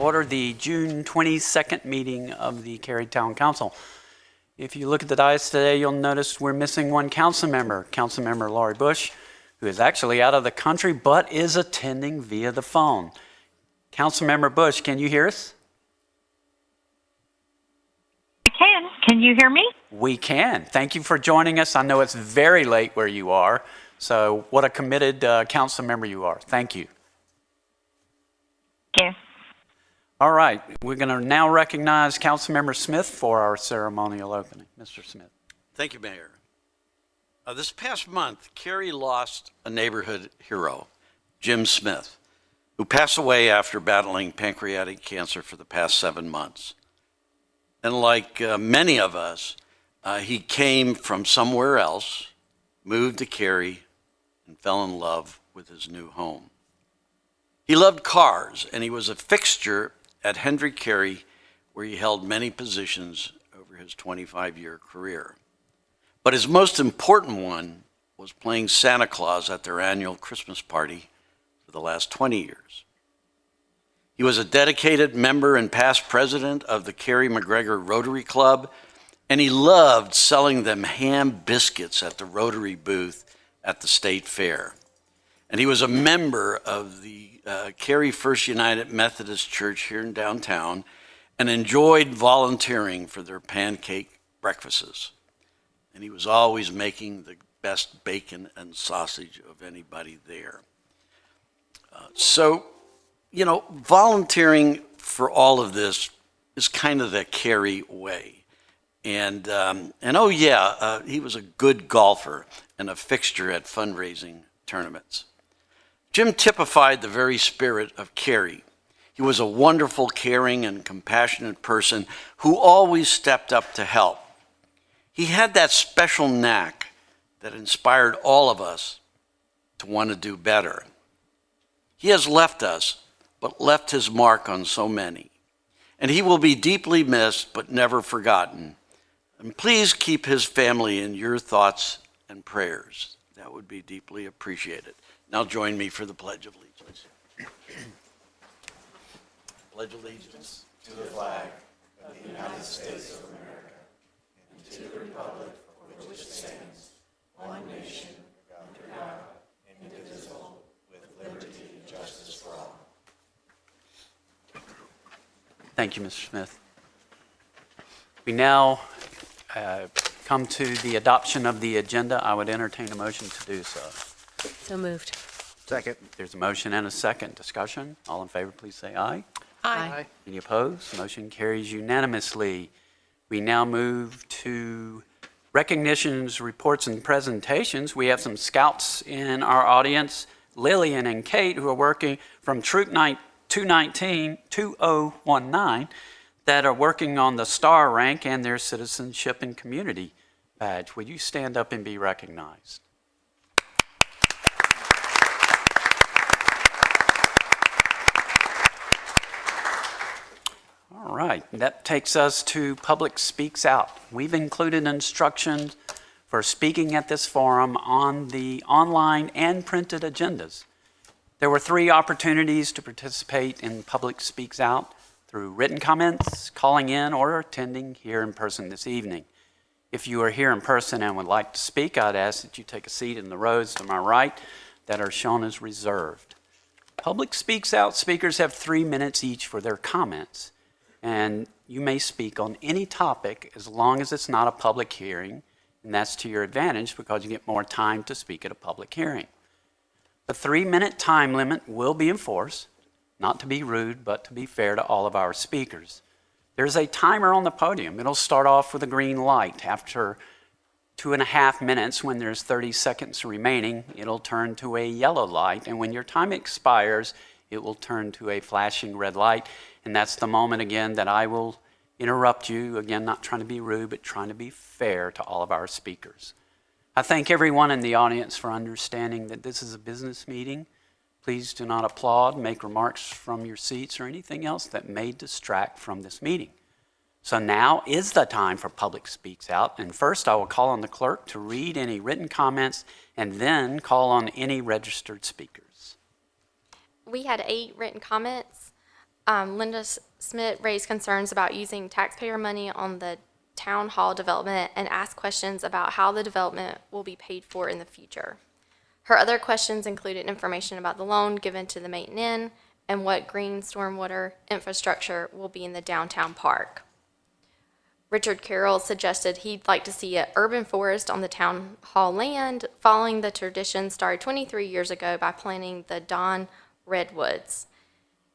order the June 22nd meeting of the Cary Town Council. If you look at the dais today, you'll notice we're missing one council member, Councilmember Laurie Bush, who is actually out of the country but is attending via the phone. Councilmember Bush, can you hear us? I can. Can you hear me? We can. Thank you for joining us. I know it's very late where you are, so what a committed council member you are. Thank you. Thank you. All right, we're going to now recognize Councilmember Smith for our ceremonial opening. Mr. Smith. Thank you, Mayor. This past month, Carey lost a neighborhood hero, Jim Smith, who passed away after battling pancreatic cancer for the past 7 months. And like many of us, he came from somewhere else, moved to Cary, and fell in love with his new home. He loved cars, and he was a fixture at Hendrick Cary, where he held many positions over his 25-year career. But his most important one was playing Santa Claus at their annual Christmas party for the last 20 years. He was a dedicated member and past president of the Cary McGregor Rotary Club, and he loved selling them ham biscuits at the Rotary booth at the State Fair. And he was a member of the Cary First United Methodist Church here in downtown and enjoyed volunteering for their pancake breakfasts. And he was always making the best bacon and sausage of anybody there. So, you know, volunteering for all of this is kind of the Cary way. And oh yeah, he was a good golfer and a fixture at fundraising tournaments. Jim typified the very spirit of Cary. He was a wonderful, caring, and compassionate person who always stepped up to help. He had that special knack that inspired all of us to want to do better. He has left us, but left his mark on so many. And he will be deeply missed, but never forgotten. And please keep his family in your thoughts and prayers. That would be deeply appreciated. Now join me for the Pledge of Allegiance. Pledge allegiance to the flag of the United States of America and to the republic for which it stands, one nation, under God, indivisible, with liberty and justice for all. Thank you, Mr. Smith. We now come to the adoption of the agenda. I would entertain a motion to do so. So moved. Second. There's a motion and a second. Discussion. All in favor, please say aye. Aye. Any opposed? Motion carries unanimously. We now move to recognitions, reports, and presentations. We have some scouts in our audience, Lillian and Kate, who are working from Troop 2019, that are working on the star rank and their citizenship and community badge. Would you stand up and be recognized? All right, that takes us to Public Speaks Out. We've included instructions for speaking at this forum on the online and printed agendas. There were 3 opportunities to participate in Public Speaks Out through written comments, calling in, or attending here in person this evening. If you are here in person and would like to speak, I'd ask that you take a seat in the rows to my right that are shown as reserved. Public Speaks Out speakers have 3 minutes each for their comments. And you may speak on any topic as long as it's not a public hearing, and that's to your advantage because you get more time to speak at a public hearing. The 3-minute time limit will be enforced, not to be rude, but to be fair to all of our speakers. There's a timer on the podium. It'll start off with a green light. After 2.5 minutes, when there's 30 seconds remaining, it'll turn to a yellow light, and when your time expires, it will turn to a flashing red light. And that's the moment, again, that I will interrupt you. Again, not trying to be rude, but trying to be fair to all of our speakers. I thank everyone in the audience for understanding that this is a business meeting. Please do not applaud, make remarks from your seats, or anything else that may distract from this meeting. So now is the time for Public Speaks Out. And first, I will call on the clerk to read any written comments and then call on any registered speakers. We had 8 written comments. Linda Smith raised concerns about using taxpayer money on the town hall development and asked questions about how the development will be paid for in the future. Her other questions included information about the loan given to the Maiden Inn and what green stormwater infrastructure will be in the downtown park. Richard Carroll suggested he'd like to see an urban forest on the town hall land, following the tradition started 23 years ago by planting the Don Redwoods.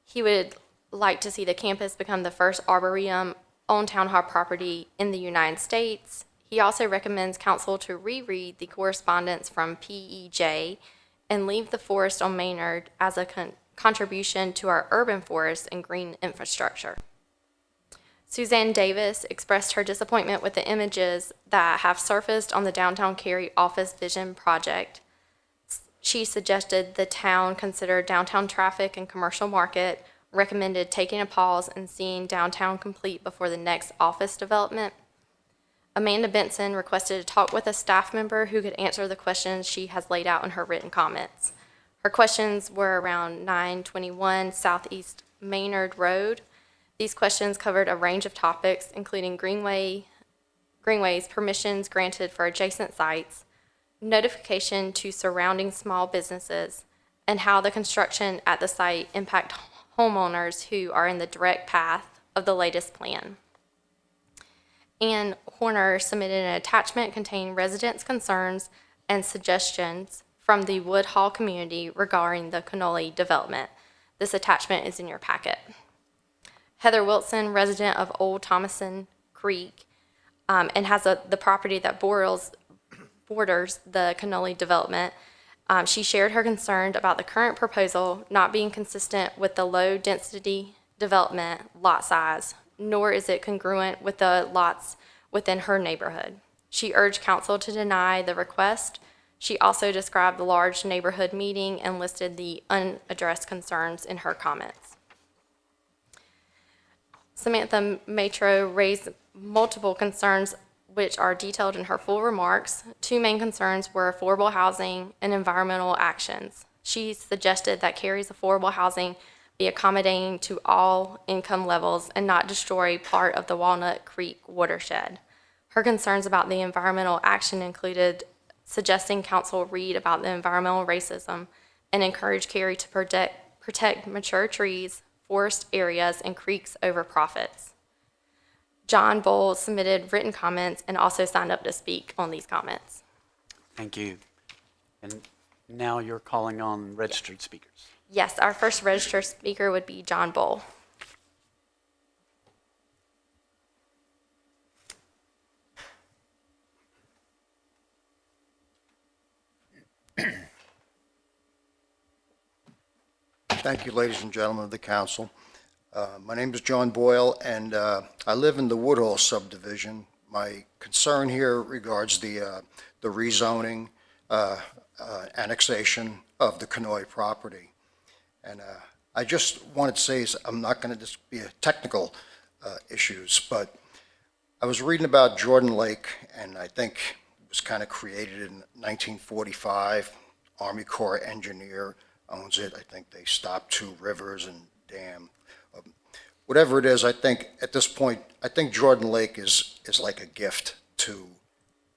He would like to see the campus become the first arboretum on town hall property in the United States. He also recommends council to reread the correspondence from PEJ and leave the forest on Maynard as a contribution to our urban forest and green infrastructure. Suzanne Davis expressed her disappointment with the images that have surfaced on the downtown Cary office vision project. She suggested the town consider downtown traffic and commercial market, recommended taking a pause and seeing downtown complete before the next office development. Amanda Benson requested to talk with a staff member who could answer the questions she has laid out in her written comments. Her questions were around 921 Southeast Maynard Road. These questions covered a range of topics, including greenways, permissions granted for adjacent sites, notification to surrounding small businesses, and how the construction at the site impact homeowners who are in the direct path of the latest plan. Ann Horner submitted an attachment containing residents' concerns and suggestions from the Woodhall community regarding the Cannoli development. This attachment is in your packet. Heather Wilson, resident of Old Thomason Creek, and has the property that borders the Cannoli development. She shared her concern about the current proposal not being consistent with the low-density development lot size, nor is it congruent with the lots within her neighborhood. She urged council to deny the request. She also described the large neighborhood meeting and listed the unaddressed concerns in her comments. Samantha Matro raised multiple concerns which are detailed in her full remarks. Two main concerns were affordable housing and environmental actions. She suggested that Cary's affordable housing be accommodating to all income levels and not destroy part of the Walnut Creek watershed. Her concerns about the environmental action included suggesting council read about the environmental racism and encourage Cary to protect mature trees, forest areas, and creeks over profits. John Bull submitted written comments and also signed up to speak on these comments. Thank you. And now you're calling on registered speakers. Yes, our first registered speaker would be John Bull. Thank you, ladies and gentlemen of the council. My name is John Boyle, and I live in the Woodhall subdivision. My concern here regards the rezoning, annexation of the Cannoli property. And I just wanted to say, I'm not going to just be technical issues, but I was reading about Jordan Lake, and I think it was kind of created in 1945. Army Corps engineer owns it. I think they stopped 2 rivers and dam. Whatever it is, I think at this point, I think Jordan Lake is like a gift to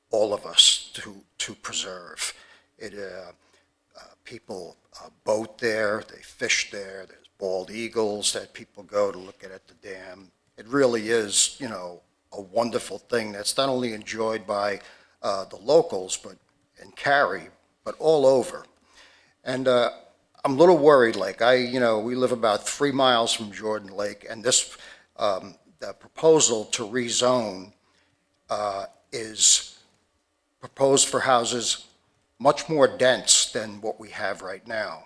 all of us to preserve. It people boat there, they fish there. There's bald eagles that people go to look at the dam. It really is, you know, a wonderful thing that's not only enjoyed by the locals, but in Cary, but all over. And I'm a little worried, like we live about 3 miles from Jordan Lake, and this, the proposal to rezone is proposed for houses much more dense than what we have right now.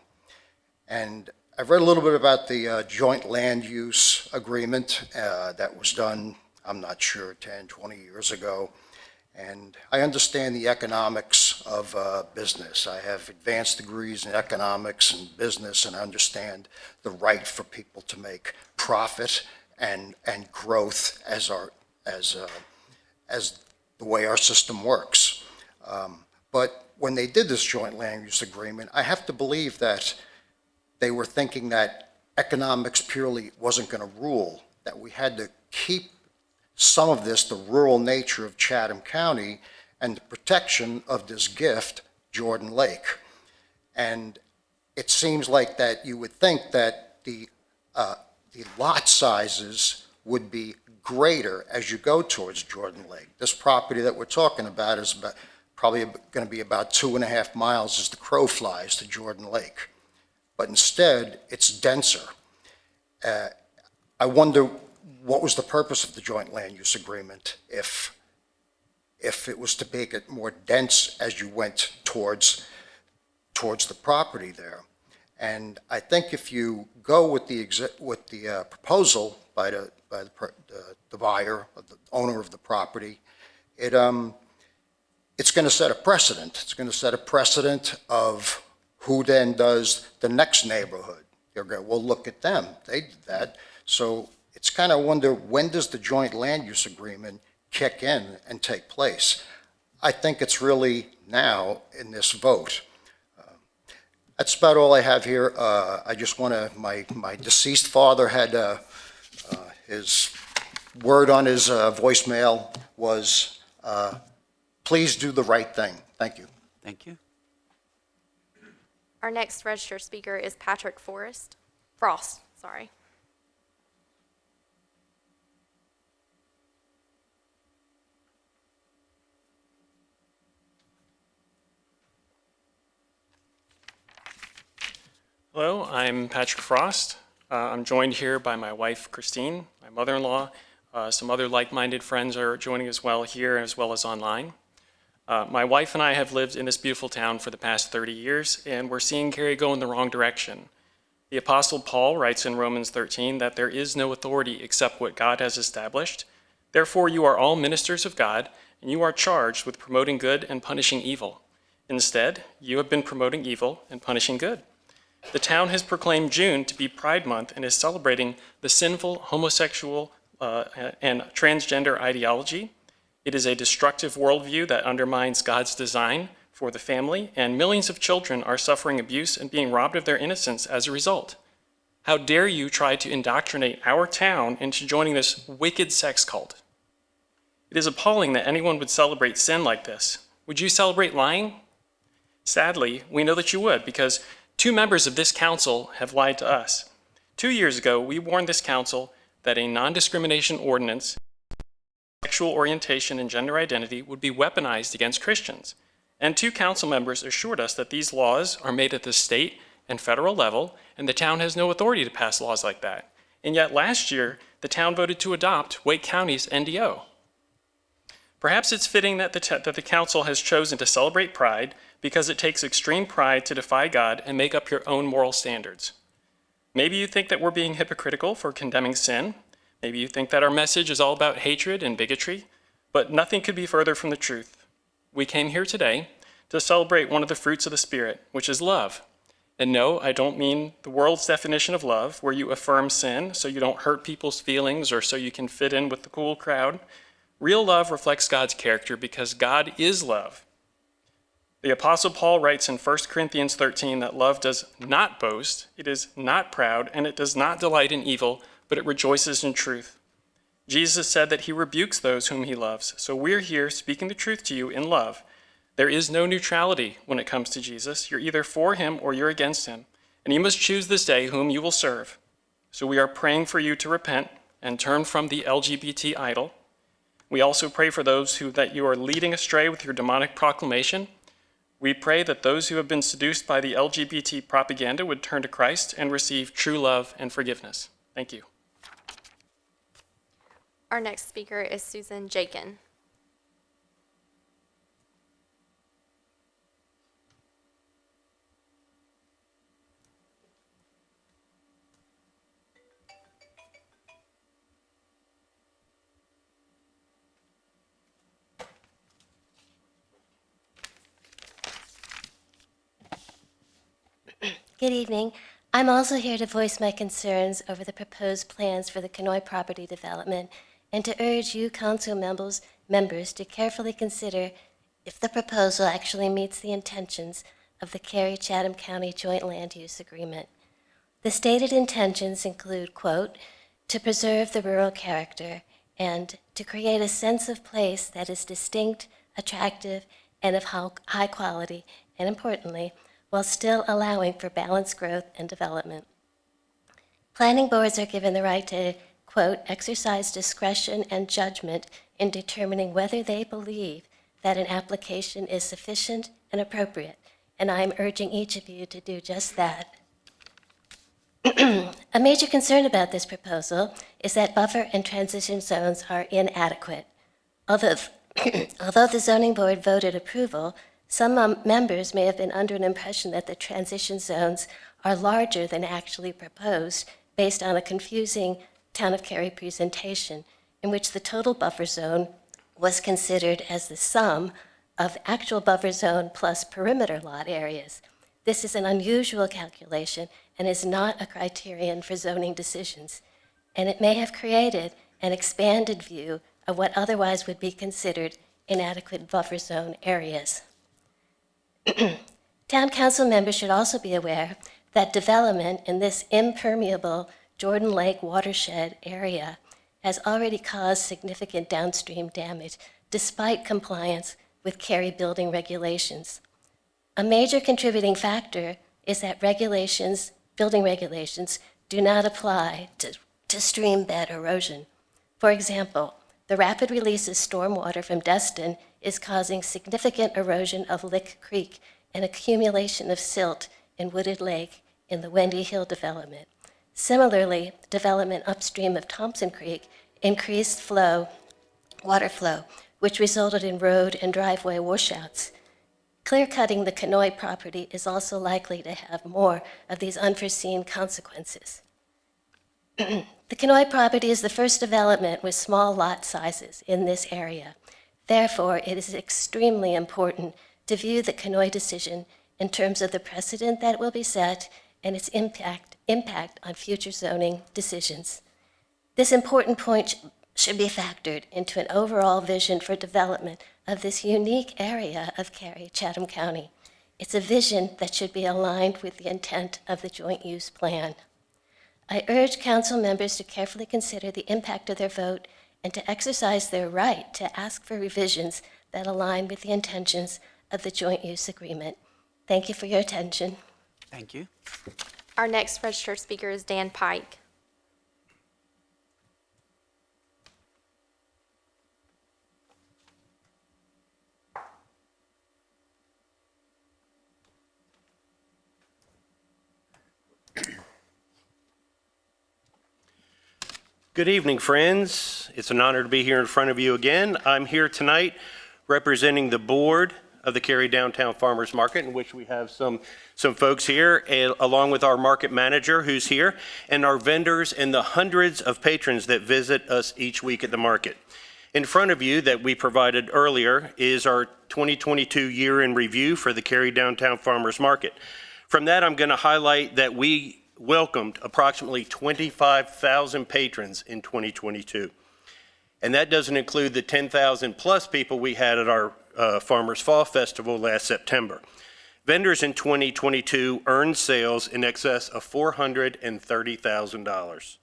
And I've read a little bit about the joint land use agreement that was done, I'm not sure, 10, 20 years ago. And I understand the economics of business. I have advanced degrees in economics and business, and I understand the right for people to make profit and growth as the way our system works. But when they did this joint land use agreement, I have to believe that they were thinking that economics purely wasn't going to rule, that we had to keep some of this, the rural nature of Chatham County, and the protection of this gift, Jordan Lake. And it seems like that you would think that the lot sizes would be greater as you go towards Jordan Lake. This property that we're talking about is probably going to be about 2.5 miles as the crow flies to Jordan Lake. But instead, it's denser. I wonder what was the purpose of the joint land use agreement if it was to make it more dense as you went towards the property there. And I think if you go with the proposal by the buyer, the owner of the property, it's going to set a precedent. It's going to set a precedent of who then does the next neighborhood. They'll go, well, look at them. They did that. So it's kind of wonder, when does the joint land use agreement kick in and take place? I think it's really now in this vote. That's about all I have here. I just want to, my deceased father had his word on his voicemail was, please do the right thing. Thank you. Thank you. Our next registered speaker is Patrick Frost. Sorry. Hello, I'm Patrick Frost. I'm joined here by my wife, Christine, my mother-in-law. Some other like-minded friends are joining as well here, as well as online. My wife and I have lived in this beautiful town for the past 30 years, and we're seeing Cary go in the wrong direction. The Apostle Paul writes in Romans 13 that there is no authority except what God has established. Therefore, you are all ministers of God, and you are charged with promoting good and punishing evil. Instead, you have been promoting evil and punishing good. The town has proclaimed June to be Pride Month and is celebrating the sinful homosexual and transgender ideology. It is a destructive worldview that undermines God's design for the family, and millions of children are suffering abuse and being robbed of their innocence as a result. How dare you try to indoctrinate our town into joining this wicked sex cult? It is appalling that anyone would celebrate sin like this. Would you celebrate lying? Sadly, we know that you would, because 2 members of this council have lied to us. 2 years ago, we warned this council that a non-discrimination ordinance, sexual orientation and gender identity would be weaponized against Christians. And 2 council members assured us that these laws are made at the state and federal level, and the town has no authority to pass laws like that. And yet last year, the town voted to adopt Wake County's NDO. Perhaps it's fitting that the council has chosen to celebrate Pride because it takes extreme pride to defy God and make up your own moral standards. Maybe you think that we're being hypocritical for condemning sin. Maybe you think that our message is all about hatred and bigotry, but nothing could be further from the truth. We came here today to celebrate one of the fruits of the Spirit, which is love. And no, I don't mean the world's definition of love, where you affirm sin so you don't hurt people's feelings or so you can fit in with the cool crowd. Real love reflects God's character because God is love. The Apostle Paul writes in 1 Corinthians 13 that love does not boast, it is not proud, and it does not delight in evil, but it rejoices in truth. Jesus said that he rebukes those whom he loves. So we're here speaking the truth to you in love. There is no neutrality when it comes to Jesus. You're either for him or you're against him. And you must choose this day whom you will serve. So we are praying for you to repent and turn from the LGBT idol. We also pray for those that you are leading astray with your demonic proclamation. We pray that those who have been seduced by the LGBT propaganda would turn to Christ and receive true love and forgiveness. Thank you. Our next speaker is Susan Jenkin. Good evening. I'm also here to voice my concerns over the proposed plans for the Kenoi property development and to urge you council members to carefully consider if the proposal actually meets the intentions of the Cary-Chatham County Joint Land Use Agreement. The stated intentions include, quote, to preserve the rural character and to create a sense of place that is distinct, attractive, and of high quality, and importantly, while still allowing for balanced growth and development. Planning boards are given the right to, quote, exercise discretion and judgment in determining whether they believe that an application is sufficient and appropriate, and I am urging each of you to do just that. A major concern about this proposal is that buffer and transition zones are inadequate. Although the zoning board voted approval, some members may have been under an impression that the transition zones are larger than actually proposed based on a confusing Town of Cary presentation in which the total buffer zone was considered as the sum of actual buffer zone plus perimeter lot areas. This is an unusual calculation and is not a criterion for zoning decisions, and it may have created an expanded view of what otherwise would be considered inadequate buffer zone areas. Town council members should also be aware that development in this impermeable Jordan Lake watershed area has already caused significant downstream damage despite compliance with Cary building regulations. A major contributing factor is that building regulations, do not apply to stream bed erosion. For example, the rapid release of stormwater from Destin is causing significant erosion of Lick Creek and accumulation of silt in Wooded Lake in the Wendy Hill development. Similarly, development upstream of Thompson Creek increased water flow, which resulted in road and driveway washouts. Clear-cutting the Kenoi property is also likely to have more of these unforeseen consequences. The Kenoi property is the first development with small lot sizes in this area. Therefore, it is extremely important to view the Kenoi decision in terms of the precedent that will be set and its impact on future zoning decisions. This important point should be factored into an overall vision for development of this unique area of Cary, Chatham County. It's a vision that should be aligned with the intent of the joint use plan. I urge council members to carefully consider the impact of their vote and to exercise their right to ask for revisions that align with the intentions of the joint use agreement. Thank you for your attention. Thank you. Our next registered speaker is Dan Pike. Good evening, friends. It's an honor to be here in front of you again. I'm here tonight representing the board of the Cary Downtown Farmers Market, in which we have some folks here, and along with our market manager who's here, and our vendors and the hundreds of patrons that visit us each week at the market. In front of you that we provided earlier is our 2022 year in review for the Cary Downtown Farmers Market. From that, I'm going to highlight that we welcomed approximately 25,000 patrons in 2022. And that doesn't include the 10,000 plus people we had at our Farmers Fall Festival last September. Vendors in 2022 earned sales in excess of $430,000.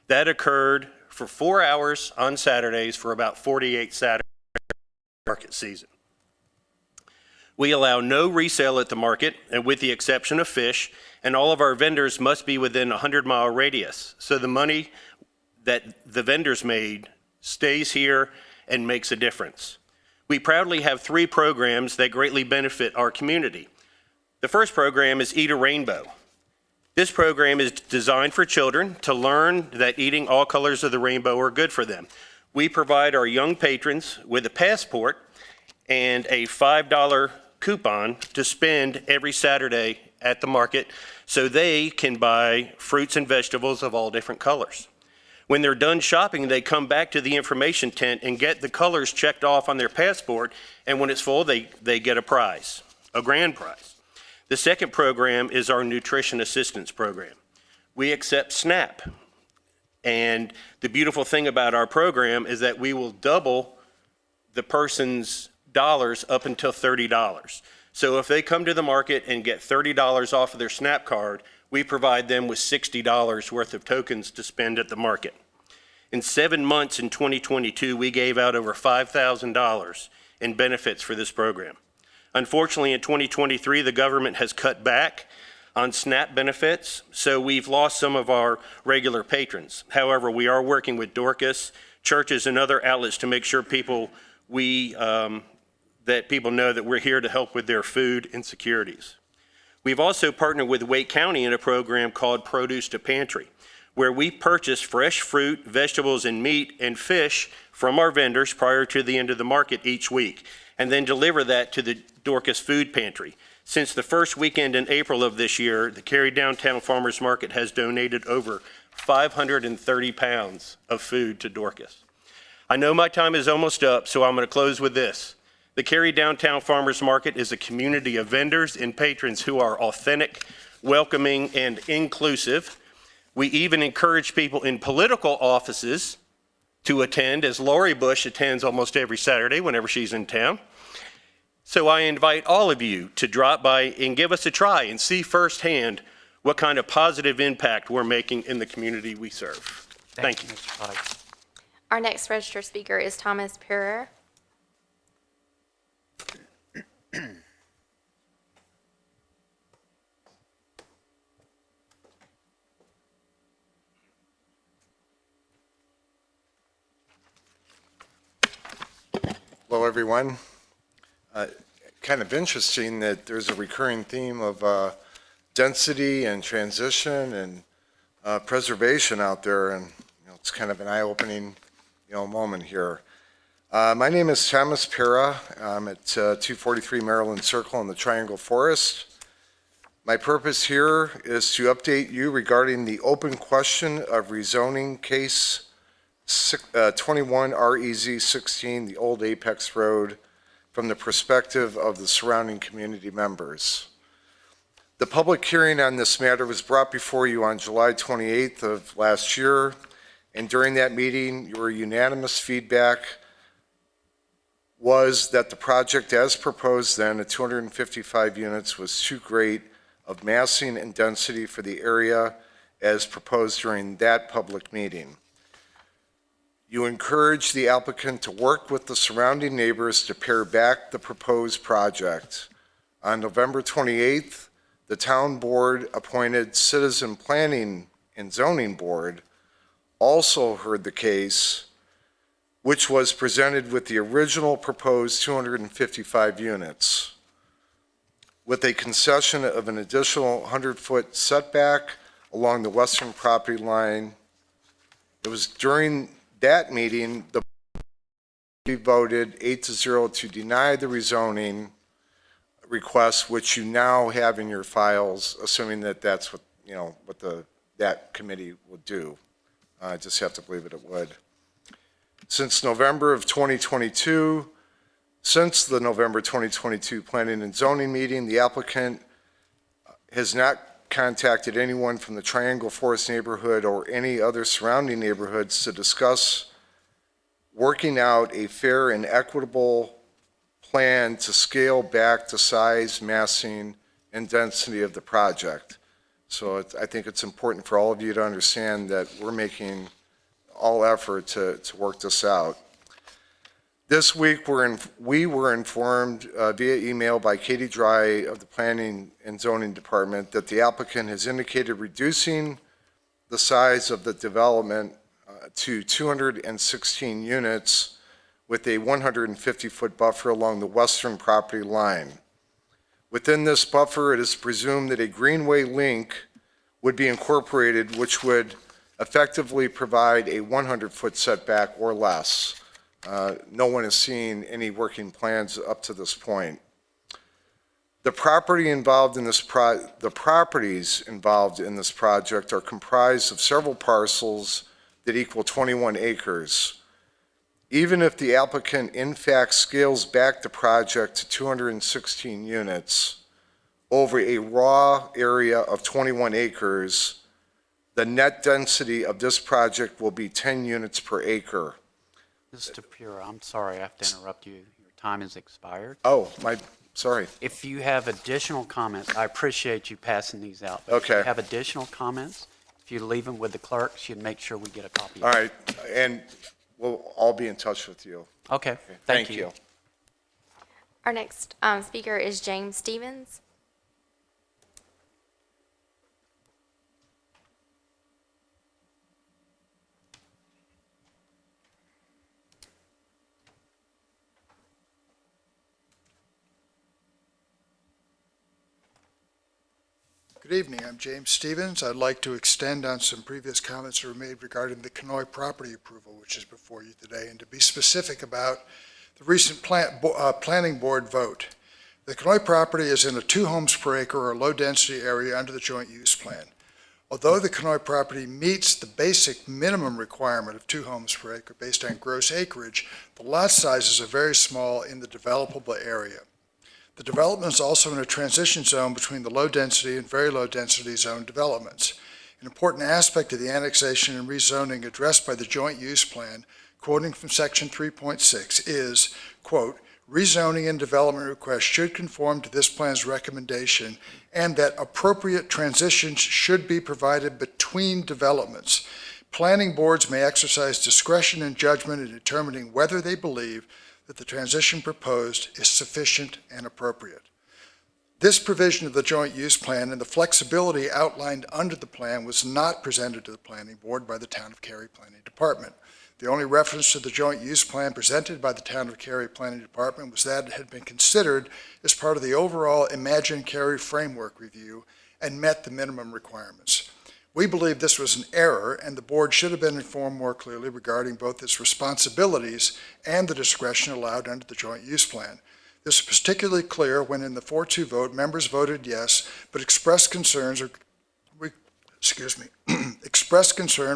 That occurred for 4 hours on Saturdays for about 48 Saturdays market season. We allow no resale at the market, and with the exception of fish, and all of our vendors must be within a 100-mile radius. So the money that the vendors made stays here and makes a difference. We proudly have 3 programs that greatly benefit our community. The first program is Eat a Rainbow. This program is designed for children to learn that eating all colors of the rainbow are good for them. We provide our young patrons with a passport and a $5 coupon to spend every Saturday at the market so they can buy fruits and vegetables of all different colors. When they're done shopping, they come back to the information tent and get the colors checked off on their passport, and when it's full, they get a prize, a grand prize. The second program is our Nutrition Assistance Program. We accept SNAP, and the beautiful thing about our program is that we will double the person's dollars up until $30. So if they come to the market and get $30 off of their SNAP card, we provide them with $60 worth of tokens to spend at the market. In 7 months in 2022, we gave out over $5,000 in benefits for this program. Unfortunately, in 2023, the government has cut back on SNAP benefits, so we've lost some of our regular patrons. However, we are working with Dorcas, churches, and other outlets to make sure people know that we're here to help with their food insecurities. We've also partnered with Wake County in a program called Produce to Pantry, where we purchase fresh fruit, vegetables, and meat and fish from our vendors prior to the end of the market each week, and then deliver that to the Dorcas Food Pantry. Since the first weekend in April of this year, the Cary Downtown Farmers Market has donated over 530 pounds of food to Dorcas. I know my time is almost up, so I'm going to close with this. The Cary Downtown Farmers Market is a community of vendors and patrons who are authentic, welcoming, and inclusive. We even encourage people in political offices to attend, as Lori Bush attends almost every Saturday whenever she's in town. So I invite all of you to drop by and give us a try and see firsthand what kind of positive impact we're making in the community we serve. Thank you. Mr. Pike. Our next registered speaker is Thomas Purer. Hello, everyone. Kind of interesting that there's a recurring theme of density and transition and preservation out there, and it's kind of an eye-opening moment here. My name is Thomas Pera. I'm at 243 Maryland Circle in the Triangle Forest. My purpose here is to update you regarding the open question of rezoning case 21 REZ 16, the old Apex Road, from the perspective of the surrounding community members. The public hearing on this matter was brought before you on July 28th of last year, and during that meeting, your unanimous feedback was that the project as proposed then at 255 units was too great of massing and density for the area as proposed during that public meeting. You encourage the applicant to work with the surrounding neighbors to pare back the proposed project. On November 28th, the town board appointed Citizen Planning and Zoning Board also heard the case, which was presented with the original proposed 255 units, with a concession of an additional 100-foot setback along the western property line. It was during that meeting, the board voted 8-0 to deny the rezoning request, which you now have in your files, assuming that that's what, that committee would do. I just have to believe it would. Since the November 2022 Planning and Zoning meeting, the applicant has not contacted anyone from the Triangle Forest neighborhood or any other surrounding neighborhoods to discuss working out a fair and equitable plan to scale back the size, massing, and density of the project. So I think it's important for all of you to understand that we're making all effort to work this out. This week, we were informed via email by Katie Dry of the Planning and Zoning Department that the applicant has indicated reducing the size of the development to 216 units with a 150-foot buffer along the western property line. Within this buffer, it is presumed that a greenway link would be incorporated, which would effectively provide a 100-foot setback or less. No one has seen any working plans up to this point. The properties involved in this project are comprised of several parcels that equal 21 acres. Even if the applicant in fact scales back the project to 216 units over a raw area of 21 acres, the net density of this project will be 10 units per acre. Mr. Pura, I'm sorry I have to interrupt you. Your time has expired. Oh, Sorry. If you have additional comments, I appreciate you passing these out. If Okay. you have additional comments, if you leave them with the clerk, she'd make sure we get a copy. All right, and we'll all be in touch with you. Okay, Thank you. Our next speaker is James Stevens. Good evening. I'm James Stevens. I'd like to extend on some previous comments that were made regarding the Kenoi property approval, which is before you today, and to be specific about the recent planning board vote. The Kenoi property is in a 2 homes per acre or low-density area under the joint use plan. Although the Kenoi property meets the basic minimum requirement of 2 homes per acre based on gross acreage, the lot sizes are very small in the developable area. The development is also in a transition zone between the low-density and very low-density zone developments. An important aspect of the annexation and rezoning addressed by the joint use plan, quoting from section 3.6, is, quote, rezoning and development requests should conform to this plan's recommendation and that appropriate transitions should be provided between developments. Planning boards may exercise discretion and judgment in determining whether they believe that the transition proposed is sufficient and appropriate. This provision of the joint use plan and the flexibility outlined under the plan was not presented to the planning board by the Town of Cary Planning Department. The only reference to the joint use plan presented by the Town of Cary Planning Department was that it had been considered as part of the overall Imagine Cary framework review and met the minimum requirements. We believe this was an error, and the board should have been informed more clearly regarding both its responsibilities and the discretion allowed under the joint use plan. This was particularly clear when in the 4-2 vote, members voted yes, but expressed concern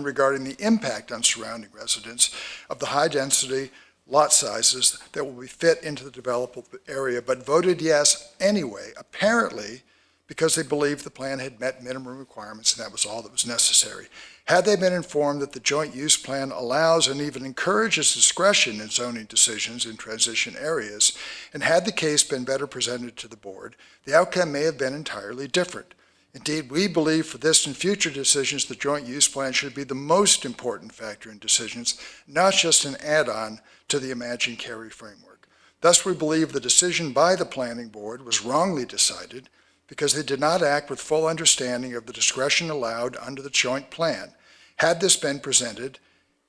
regarding the impact on surrounding residents of the high-density lot sizes that will be fit into the developable area, but voted yes anyway, apparently because they believed the plan had met minimum requirements and that was all that was necessary. Had they been informed that the joint use plan allows and even encourages discretion in zoning decisions in transition areas, and had the case been better presented to the board, the outcome may have been entirely different. Indeed, we believe for this and future decisions, the joint use plan should be the most important factor in decisions, not just an add-on to the Imagine Cary framework. Thus, we believe the decision by the planning board was wrongly decided because they did not act with full understanding of the discretion allowed under the joint plan. Had this been presented,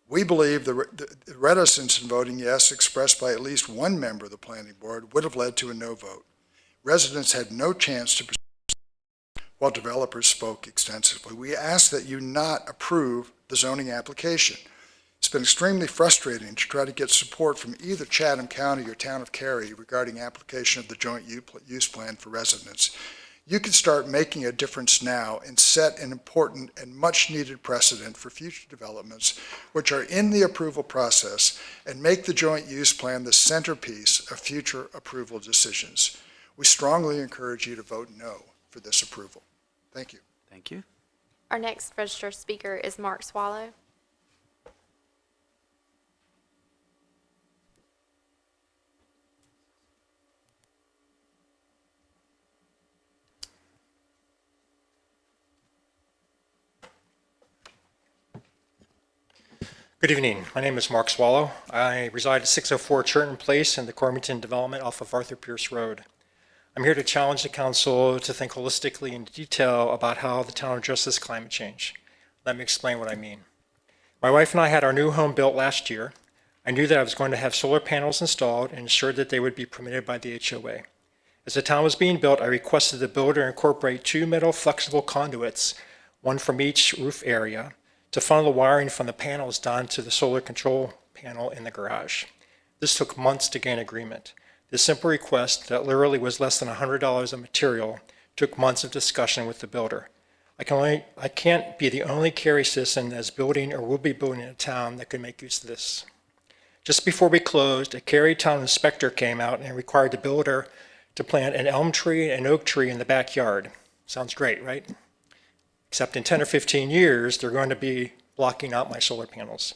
we believe the reticence in voting yes expressed by at least one member of the planning board would have led to a no vote. Residents had no chance to present while developers spoke extensively. We ask that you not approve the zoning application. It's been extremely frustrating to try to get support from either Chatham County or Town of Cary regarding application of the joint use plan for residents. You can start making a difference now and set an important and much-needed precedent for future developments which are in the approval process and make the joint use plan the centerpiece of future approval decisions. We strongly encourage you to vote no for this approval. Thank you. Thank you. Our next registered speaker is Mark Swallow. Good evening. My name is Mark Swallow. I reside at 604 Churton Place in the Cormington development off of Arthur Pierce Road. I'm here to challenge the council to think holistically in detail about how the town addresses climate change. Let me explain what I mean. My wife and I had our new home built last year. I knew that I was going to have solar panels installed and ensured that they would be permitted by the HOA. As the town was being built, I requested the builder incorporate 2 metal flexible conduits, one from each roof area, to funnel the wiring from the panels down to the solar control panel in the garage. This took months to gain agreement. This simple request that literally was less than $100 of material took months of discussion with the builder. I can't be the only Cary citizen that is building or will be building in a town that could make use of this. Just before we closed, a Cary town inspector came out and required the builder to plant an elm tree and an oak tree in the backyard. Sounds great, right? Except in 10 or 15 years, they're going to be blocking out my solar panels.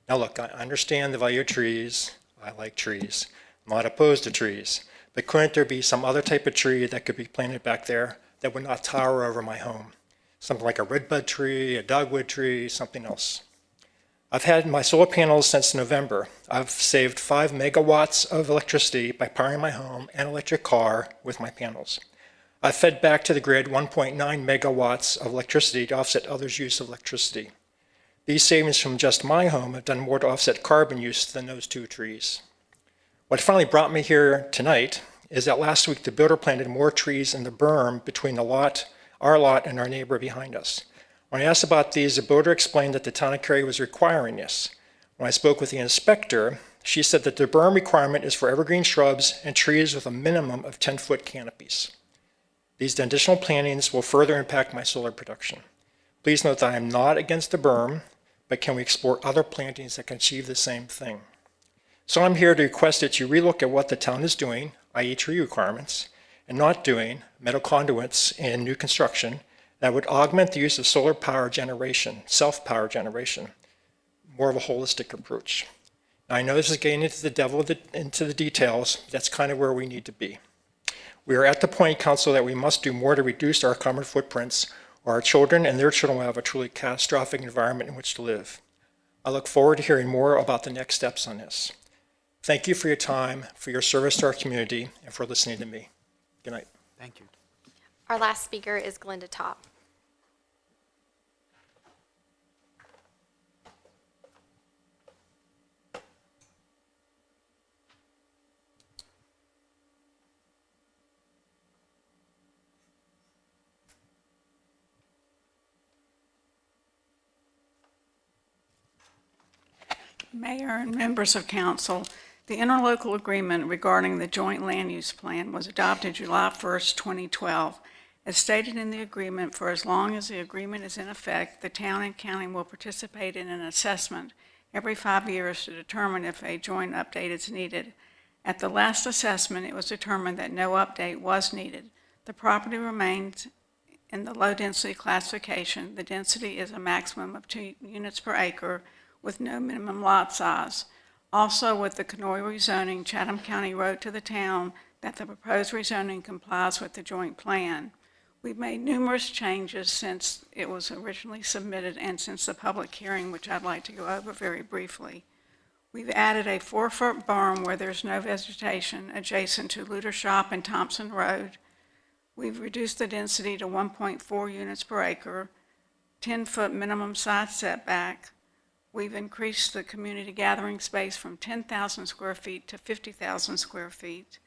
Now look, I understand the value of trees. I like trees. I'm not opposed to trees. But couldn't there be some other type of tree that could be planted back there that would not tower over my home? Something like a redbud tree, a dogwood tree, something else. I've had my solar panels since November. I've saved 5 megawatts of electricity by powering my home and electric car with my panels. I've fed back to the grid 1.9 megawatts of electricity to offset others' use of electricity. These savings from just my home have done more to offset carbon use than those 2 trees. What finally brought me here tonight is that last week the builder planted more trees in the berm between the lot, our lot, and our neighbor behind us. When I asked about these, the builder explained that the town of Cary was requiring this. When I spoke with the inspector, she said that the berm requirement is for evergreen shrubs and trees with a minimum of 10-foot canopies. These additional plantings will further impact my solar production. Please note that I am not against the berm, but can we explore other plantings that can achieve the same thing? So I'm here to request that you relook at what the town is doing, i.e. tree requirements, and not doing, metal conduits in new construction that would augment the use of solar power generation, self-power generation, more of a holistic approach. Now, I know this is getting into the details, but that's kind of where we need to be. We are at the point, Council, that we must do more to reduce our carbon footprints, or our children and their children will have a truly catastrophic environment in which to live. I look forward to hearing more about the next steps on this. Thank you for your time, for your service to our community, and for listening to me. Good night. Thank you. Our last speaker is Glinda Top. Mayor and members of council, the interlocal agreement regarding the joint land use plan was adopted July 1st, 2012. As stated in the agreement, for as long as the agreement is in effect, the town and county will participate in an assessment every 5 years to determine if a joint update is needed. At the last assessment, it was determined that no update was needed. The property remains in the low-density classification. The density is a maximum of 2 units per acre with no minimum lot size. Also, with the Kenoi rezoning, Chatham County wrote to the town that the proposed rezoning complies with the joint plan. We've made numerous changes since it was originally submitted and since the public hearing, which I'd like to go over very briefly. We've added a 4-foot berm where there's no vegetation adjacent to Luter Shop and Thompson Road. We've reduced the density to 1.4 units per acre, 10-foot minimum side setback. We've increased the community gathering space from 10,000 square feet to 50,000 square feet.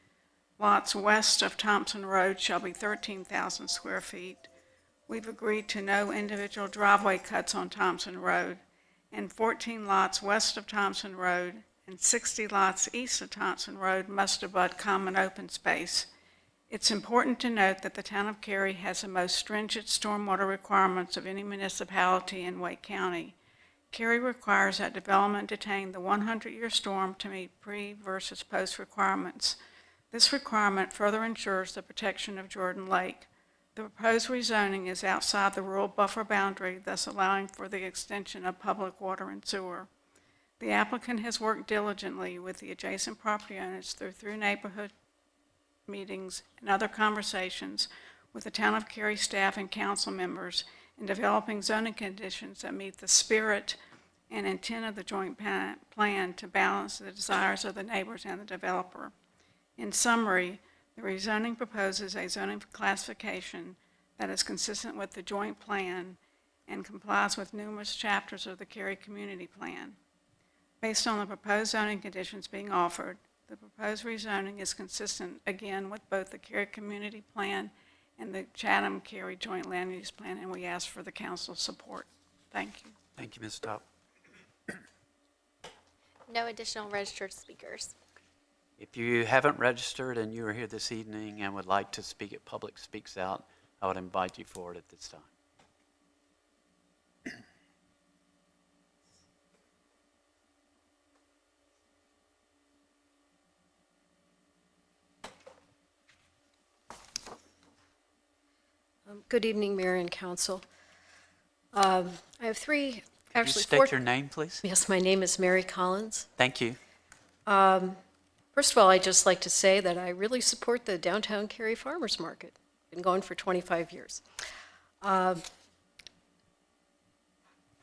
Lots west of Thompson Road shall be 13,000 square feet. We've agreed to no individual driveway cuts on Thompson Road, and 14 lots west of Thompson Road and 60 lots east of Thompson Road must abut common open space. It's important to note that the town of Cary has the most stringent stormwater requirements of any municipality in Wake County. Cary requires that development attain the 100-year storm to meet pre- versus post requirements. This requirement further ensures the protection of Jordan Lake. The proposed rezoning is outside the rural buffer boundary, thus allowing for the extension of public water and sewer. The applicant has worked diligently with the adjacent property owners through neighborhood meetings and other conversations with the town of Cary staff and council members in developing zoning conditions that meet the spirit and intent of the joint plan to balance the desires of the neighbors and the developer. In summary, the rezoning proposes a zoning classification that is consistent with the joint plan and complies with numerous chapters of the Cary Community Plan. Based on the proposed zoning conditions being offered, the proposed rezoning is consistent, again, with both the Cary Community Plan and the Chatham-Cary Joint Land Use Plan, and we ask for the council's support. Thank you. Thank you, Ms. Top. No additional registered speakers. If you haven't registered and you are here this evening and would like to speak at Public Speaks Out, I would invite you forward at this time. Good evening, Mayor and Council. I have three, Could you actually state four. your name, please? Yes, my name is Mary Collins. Thank you. First of all, I'd just like to say that I really support the downtown Cary Farmers Market. Been going for 25 years. I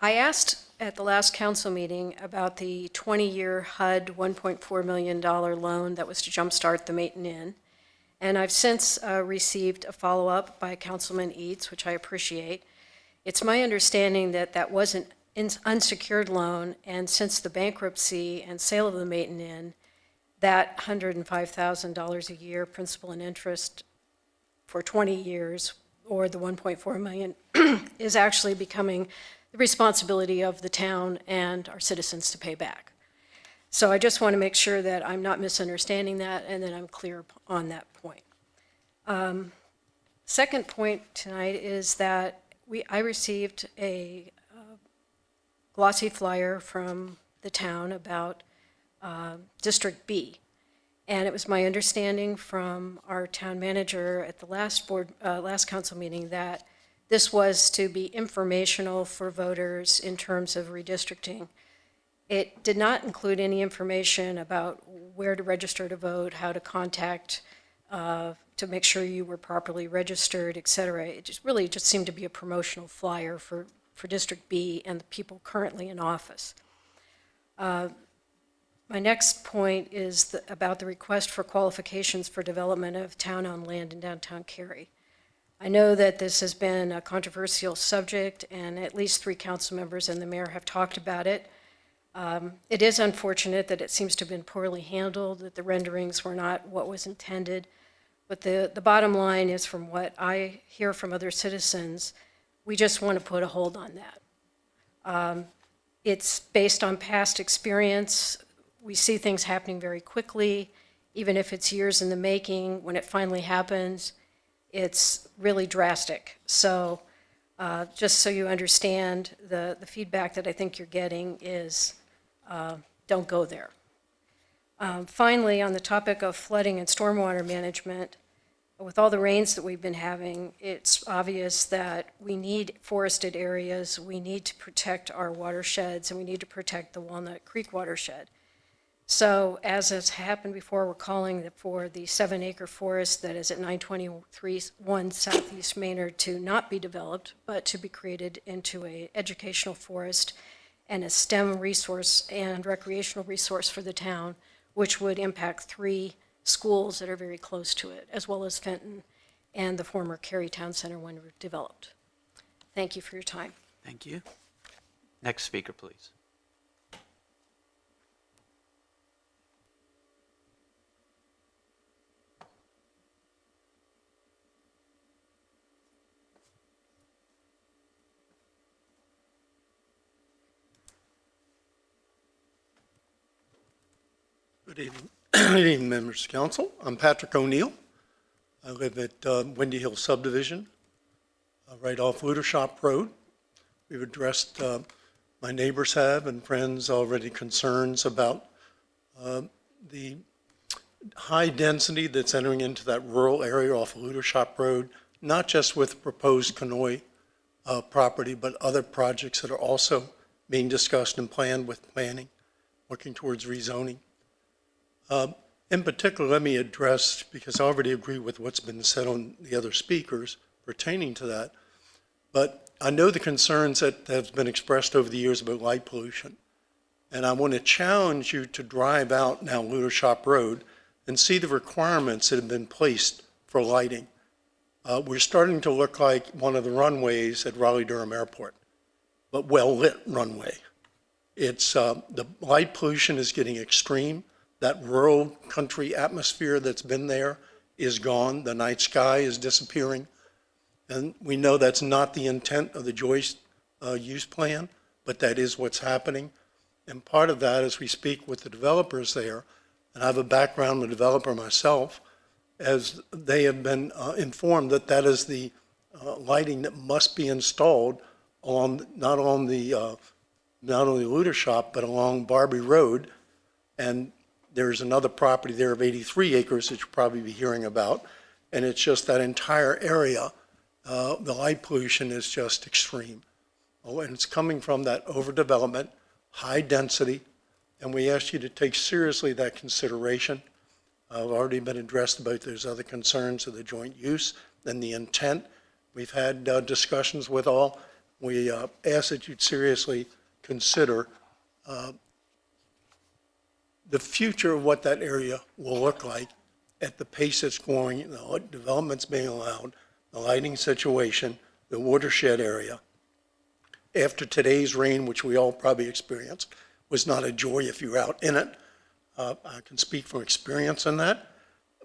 asked at the last council meeting about the 20-year HUD $1.4 million loan that was to jumpstart the Maiden Inn. And I've since received a follow-up by Councilman Eads, which I appreciate. It's my understanding that that was an unsecured loan, and since the bankruptcy and sale of the Maiden Inn, that $105,000 a year principal and interest for 20 years, or the $1.4 million, is actually becoming the responsibility of the town and our citizens to pay back. So I just want to make sure that I'm not misunderstanding that and that I'm clear on that point. Second point tonight is that I received a glossy flyer from the town about District B. And it was my understanding from our town manager at the last council meeting that this was to be informational for voters in terms of redistricting. It did not include any information about where to register to vote, how to contact to make sure you were properly registered, et cetera. It just really just seemed to be a promotional flyer for District B and the people currently in office. My next point is about the request for qualifications for development of town-owned land in downtown Cary. I know that this has been a controversial subject, and at least 3 council members and the mayor have talked about it. It is unfortunate that it seems to have been poorly handled, that the renderings were not what was intended. But the bottom line is, from what I hear from other citizens, we just want to put a hold on that. It's based on past experience. We see things happening very quickly, even if it's years in the making. When it finally happens, it's really drastic. So just so you understand, the feedback that I think you're getting is don't go there. Finally, on the topic of flooding and stormwater management, with all the rains that we've been having, it's obvious that we need forested areas, we need to protect our watersheds, and we need to protect the Walnut Creek watershed. So as has happened before, we're calling for the 7-acre forest that is at 923-1 Southeast Maynard to not be developed, but to be created into an educational forest and a STEM resource and recreational resource for the town, which would impact 3 schools that are very close to it, as well as Fenton and the former Cary Town Center when developed. Thank you for your time. Thank you. Next speaker, please. Good evening. Good evening, members of council. I'm Patrick ONeal. I live at Windy Hill subdivision, right off Ludershop Road. We've addressed, my neighbors have and friends already, concerns about the high density that's entering into that rural area off Ludershop Road, not just with proposed Conoy property, but other projects that are also being discussed and planned with planning, working towards rezoning. In particular, let me address, because I already agree with what's been said on the other speakers pertaining to that, but I know the concerns that have been expressed over the years about light pollution. And I want to challenge you to drive out now Ludershop Road and see the requirements that have been placed for lighting. We're starting to look like one of the runways at Raleigh-Durham Airport, but well-lit runway. It's, the light pollution is getting extreme. That rural country atmosphere that's been there is gone. The night sky is disappearing. And we know that's not the intent of the Joyce use plan, but that is what's happening. And part of that, as we speak with the developers there, and I have a background, a developer myself, as they have been informed that that is the lighting that must be installed on not only Ludershop, but along Barbie Road. And there's another property there of 83 acres that you'll probably be hearing about. And it's just that entire area, the light pollution is just extreme. Oh, and it's coming from that overdevelopment, high density. And we ask you to take seriously that consideration. have already been addressed about those other concerns of the joint use and the intent. We've had discussions with all. We ask that you'd seriously consider the future of what that area will look like at the pace it's going, the development's being allowed, the lighting situation, the watershed area. After today's rain, which we all probably experienced, was not a joy if you were out in it. I can speak from experience on that.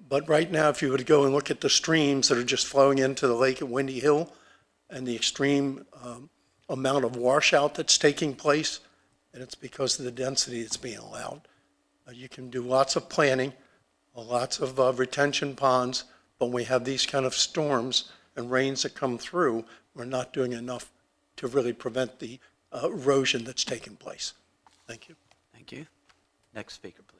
But right now, if you were to go and look at the streams that are just flowing into the lake at Windy Hill and the extreme amount of washout that's taking place, and it's because of the density that's being allowed. You can do lots of planning, lots of retention ponds, but when we have these kind of storms and rains that come through, we're not doing enough to really prevent the erosion that's taking place. Thank you. Thank you. Next speaker, please.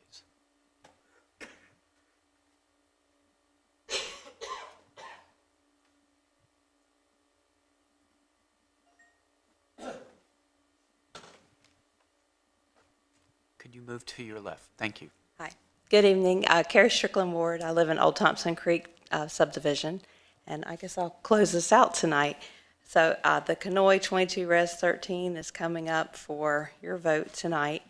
Could you move to your left? Thank you. Hi. Good evening. Carey Strickland Ward. I live in Old Thompson Creek subdivision, and I guess I'll close this out tonight. So the Conoy 22 Res 13 is coming up for your vote tonight.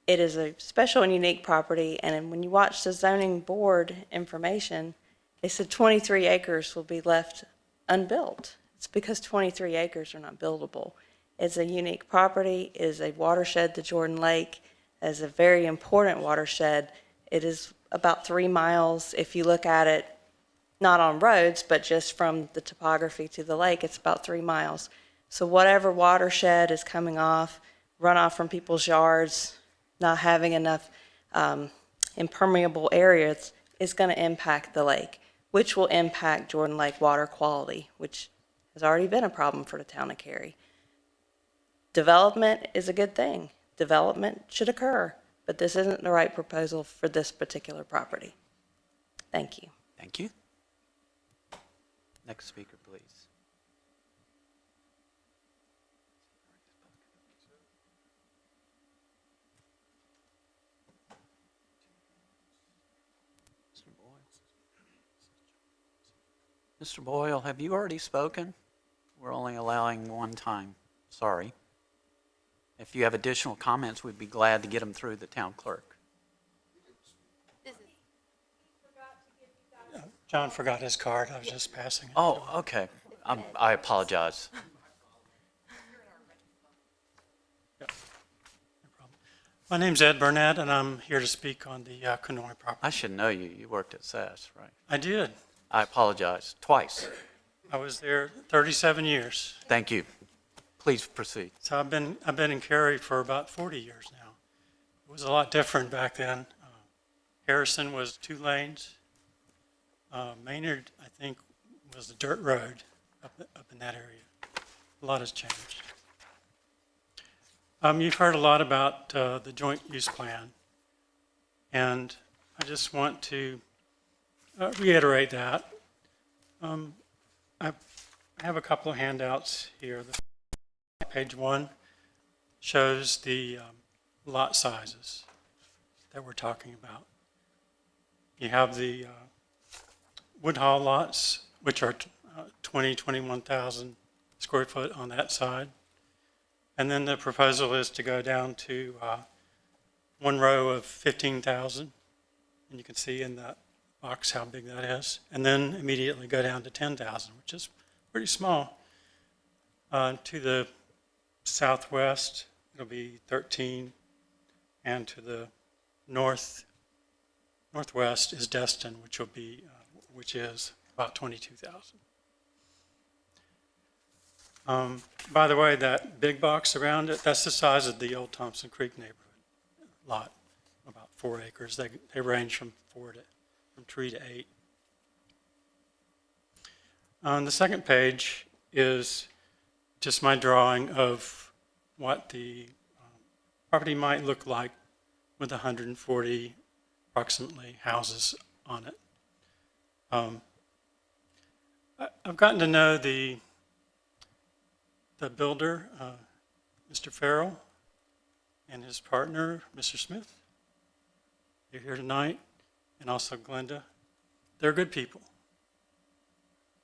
It is a special and unique property, and when you watch the zoning board information, they said 23 acres will be left unbuilt. It's because 23 acres are not buildable. It's a unique property. It is a watershed to Jordan Lake. It is a very important watershed. It is about 3 miles, if you look at it, not on roads, but just from the topography to the lake, it's about 3 miles. So whatever watershed is coming off, runoff from people's yards, not having enough impermeable areas is going to impact the lake, which will impact Jordan Lake water quality, which has already been a problem for the town of Cary. Development is a good thing. Development should occur, but this isn't the right proposal for this particular property. Thank you. Thank you. Next speaker, please. Mr. Boyle, have you already spoken? We're only allowing one time. Sorry. If you have additional comments, we'd be glad to get them through the town clerk. John forgot his card. I was just passing it. Oh, okay. I apologize. No problem. My name's Ed Burnett, and I'm here to speak on the Conoy property. I should know you. You worked at SAS, right? I did. I apologize. Twice. I was there 37 years. Thank you. Please proceed. So I've been in Cary for about 40 years now. It was a lot different back then. Harrison was 2 lanes. Maynard, I think, was a dirt road up in that area. A lot has changed. You've heard a lot about the joint use plan, and I just want to reiterate that. I have a couple of handouts here. Page 1 shows the lot sizes that we're talking about. You have the Woodhall lots, which are 21,000 square foot on that side. And then the proposal is to go down to one row of 15,000. And you can see in that box how big that is. And then immediately go down to 10,000, which is pretty small. To the southwest, it'll be 13. And to the northwest is Destin, which will be which is about 22,000. By the way, that big box around it, that's the size of the old Thompson Creek neighborhood lot, about 4 acres. They range from 3 to 8. On the second page is just my drawing of what the property might look like with 140 approximately houses on it. I've gotten to know the builder, Mr. Farrell, and his partner, Mr. Smith. They're here tonight. and also Glinda. They're good people.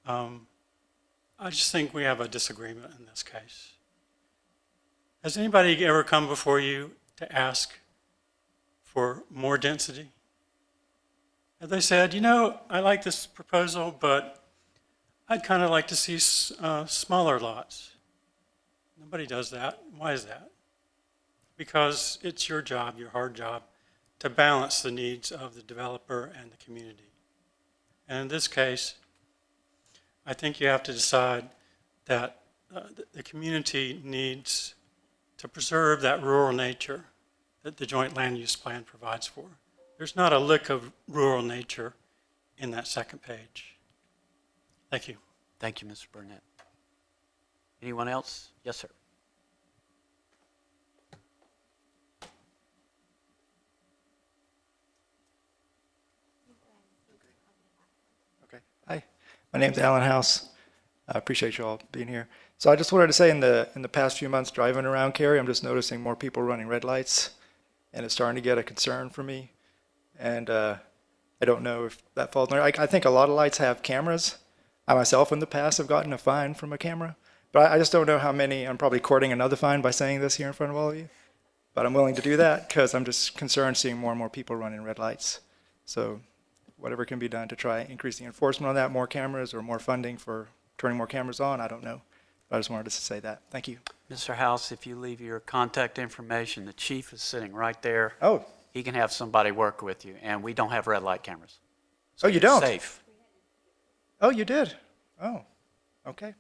I just think we have a disagreement in this case. Has anybody ever come before you to ask for more density? Have they said, you know, I like this proposal, but I'd kind of like to see smaller lots? Nobody does that. Why is that? Because it's your job, your hard job, to balance the needs of the developer and the community. And in this case, I think you have to decide that the community needs to preserve that rural nature that the joint land use plan provides for. There's not a lick of rural nature in that second page. Thank you. Thank you, Mr. Burnett. Anyone else? Yes, sir. Hi, my name's Alan House. I appreciate you all being here. So I just wanted to say in the past few months driving around Cary, I'm just noticing more people running red lights, and it's starting to get a concern for me. And I don't know if that falls under. I think a lot of lights have cameras. I myself in the past have gotten a fine from a camera, but I just don't know how many. I'm probably courting another fine by saying this here in front of all of you, but I'm willing to do that because I'm just concerned seeing more and more people running red lights. So whatever can be done to try increase the enforcement on that, more cameras or more funding for turning more cameras on, I don't know. But I just wanted to say that. Thank you. Mr. House, if you leave your contact information, the chief is sitting right there. Oh. He can have somebody work with you, and we don't have red light cameras. So you don't? Safe. Oh, you did? Oh, okay.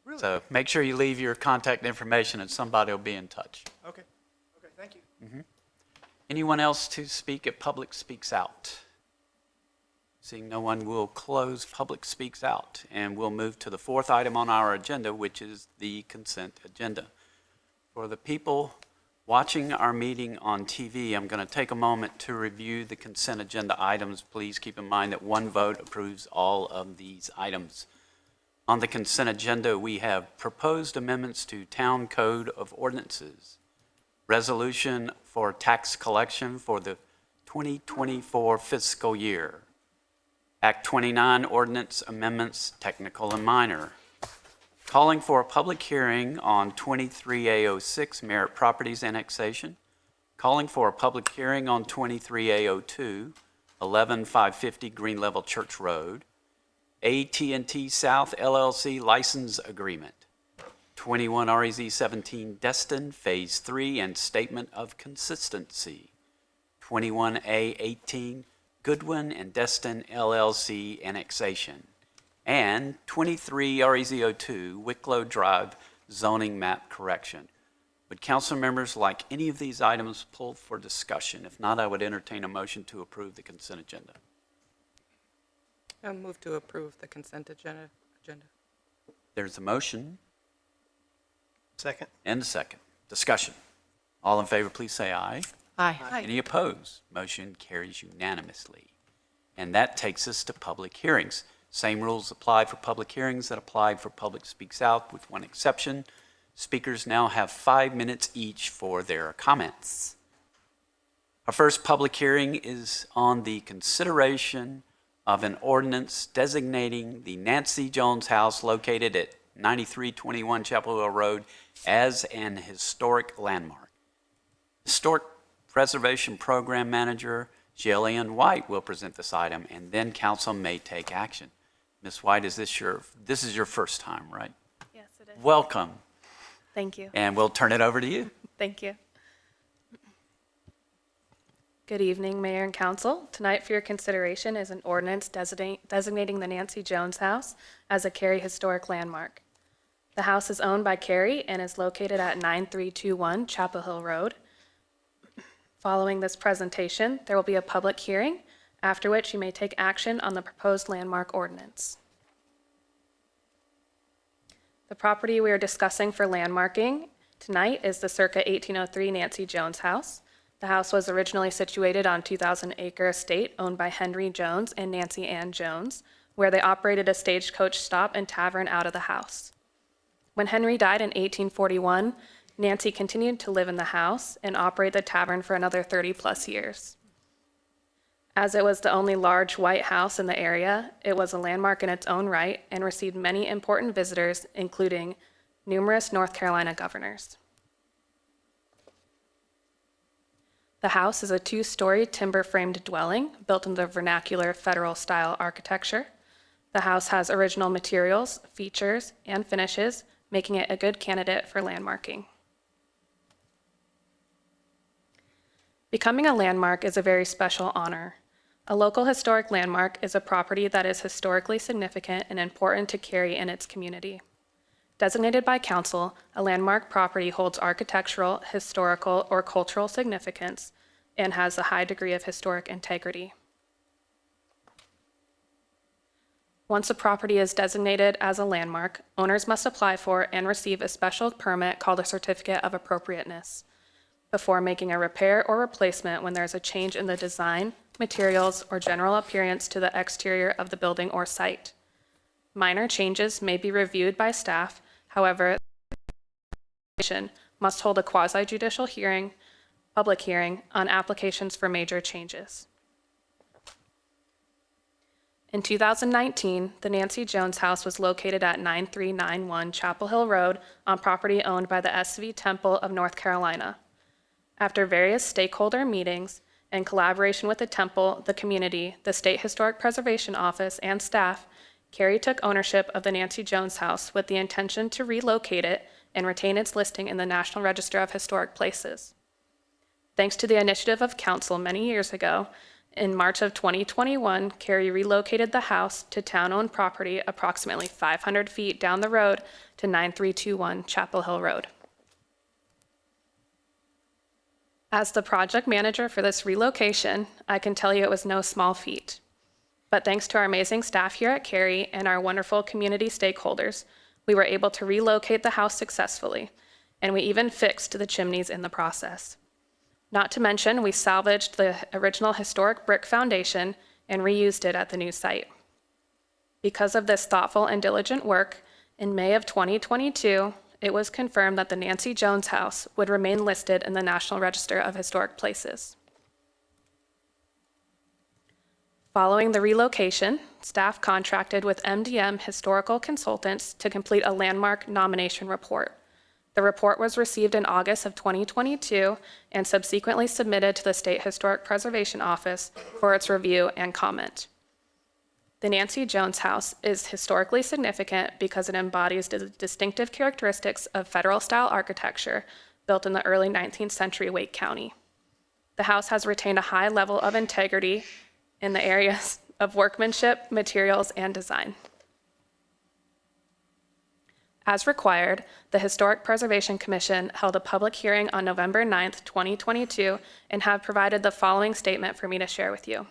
Really? So make sure you leave your contact information, and somebody will be in touch. Okay. Okay, thank you. Anyone else to speak at Public Speaks Out? Seeing no one, we'll close Public Speaks Out, and we'll move to the fourth item on our agenda, which is the consent agenda. For the people watching our meeting on TV, I'm going to take a moment to review the consent agenda items. Please keep in mind that one vote approves all of these items. On the consent agenda, we have proposed amendments to Town Code of Ordinances, resolution for tax collection for the 2024 fiscal year, Act 29 ordinance amendments, technical and minor, calling for a public hearing on 23A06 Merit Properties annexation, calling for a public hearing on 23A02 11550 Green Level Church Road, AT&T South LLC license agreement, 21 REZ 17 Destin Phase 3 and statement of consistency, 21A 18 Goodwin and Destin LLC annexation, and 23 REZ02 Wicklow Drive zoning map correction. Would council members like any of these items pulled for discussion? If not, I would entertain a motion to approve the consent agenda. I move to approve the consent agenda. There's a motion. Second. And a second. Discussion. All in favor, please say aye. Aye. Any opposed? Motion carries unanimously. And that takes us to public hearings. Same rules apply for public hearings that applied for Public Speaks Out, with one exception. Speakers now have 5 minutes each for their comments. Our first public hearing is on the consideration of an ordinance designating the Nancy Jones House located at 9321 Chapel Hill Road as an historic landmark. Historic Preservation Program Manager Jillian White will present this item, and then council may take action. Ms. White, this is your first time, right? Yes, it is. Welcome. Thank you. And we'll turn it over to you. Thank you. Good evening, Mayor and Council. Tonight for your consideration is an ordinance designating the Nancy Jones House as a Cary Historic Landmark. The house is owned by Cary and is located at 9321 Chapel Hill Road. Following this presentation, there will be a public hearing, after which you may take action on the proposed landmark ordinance. The property we are discussing for landmarking tonight is the circa 1803 Nancy Jones House. The house was originally situated on 2,000-acre estate owned by Henry Jones and Nancy Ann Jones, where they operated a stagecoach stop and tavern out of the house. When Henry died in 1841, Nancy continued to live in the house and operate the tavern for another 30-plus years. As it was the only large white house in the area, it was a landmark in its own right and received many important visitors, including numerous North Carolina governors. The house is a two-story timber-framed dwelling built in the vernacular federal-style architecture. The house has original materials, features, and finishes, making it a good candidate for landmarking. Becoming a landmark is a very special honor. A local historic landmark is a property that is historically significant and important to Cary and its community. Designated by council, a landmark property holds architectural, historical, or cultural significance and has a high degree of historic integrity. Once a property is designated as a landmark, owners must apply for and receive a special permit called a certificate of appropriateness before making a repair or replacement when there's a change in the design, materials, or general appearance to the exterior of the building or site. Minor changes may be reviewed by staff. However, the commission must hold a quasi-judicial hearing, public hearing, on applications for major changes. In 2019, the Nancy Jones House was located at 9391 Chapel Hill Road on property owned by the SV Temple of North Carolina. After various stakeholder meetings and collaboration with the temple, the community, the State Historic Preservation Office, and staff, Cary took ownership of the Nancy Jones House with the intention to relocate it and retain its listing in the National Register of Historic Places. Thanks to the initiative of council many years ago, in March of 2021, Cary relocated the house to town-owned property approximately 500 feet down the road to 9321 Chapel Hill Road. As the project manager for this relocation, I can tell you it was no small feat. But thanks to our amazing staff here at Cary and our wonderful community stakeholders, we were able to relocate the house successfully, and we even fixed the chimneys in the process. Not to mention, we salvaged the original historic brick foundation and reused it at the new site. Because of this thoughtful and diligent work, in May of 2022, it was confirmed that the Nancy Jones House would remain listed in the National Register of Historic Places. Following the relocation, staff contracted with MDM Historical Consultants to complete a landmark nomination report. The report was received in August of 2022 and subsequently submitted to the State Historic Preservation Office for its review and comment. The Nancy Jones House is historically significant because it embodies the distinctive characteristics of federal-style architecture built in the early 19th century Wake County. The house has retained a high level of integrity in the areas of workmanship, materials, and design. As required, the Historic Preservation Commission held a public hearing on November 9th, 2022, and have provided the following statement for me to share with you.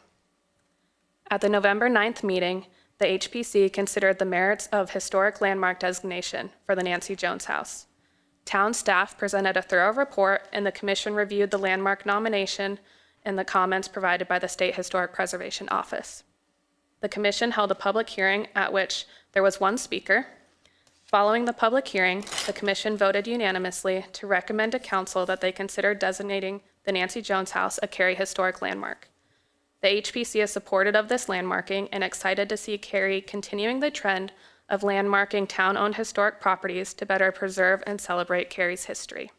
At the November 9th meeting, the HPC considered the merits of historic landmark designation for the Nancy Jones House. Town staff presented a thorough report, and the commission reviewed the landmark nomination and the comments provided by the State Historic Preservation Office. The commission held a public hearing at which there was one speaker. Following the public hearing, the commission voted unanimously to recommend to council that they consider designating the Nancy Jones House a Cary Historic Landmark. The HPC is supportive of this landmarking and excited to see Cary continuing the trend of landmarking town-owned historic properties to better preserve and celebrate Cary's history.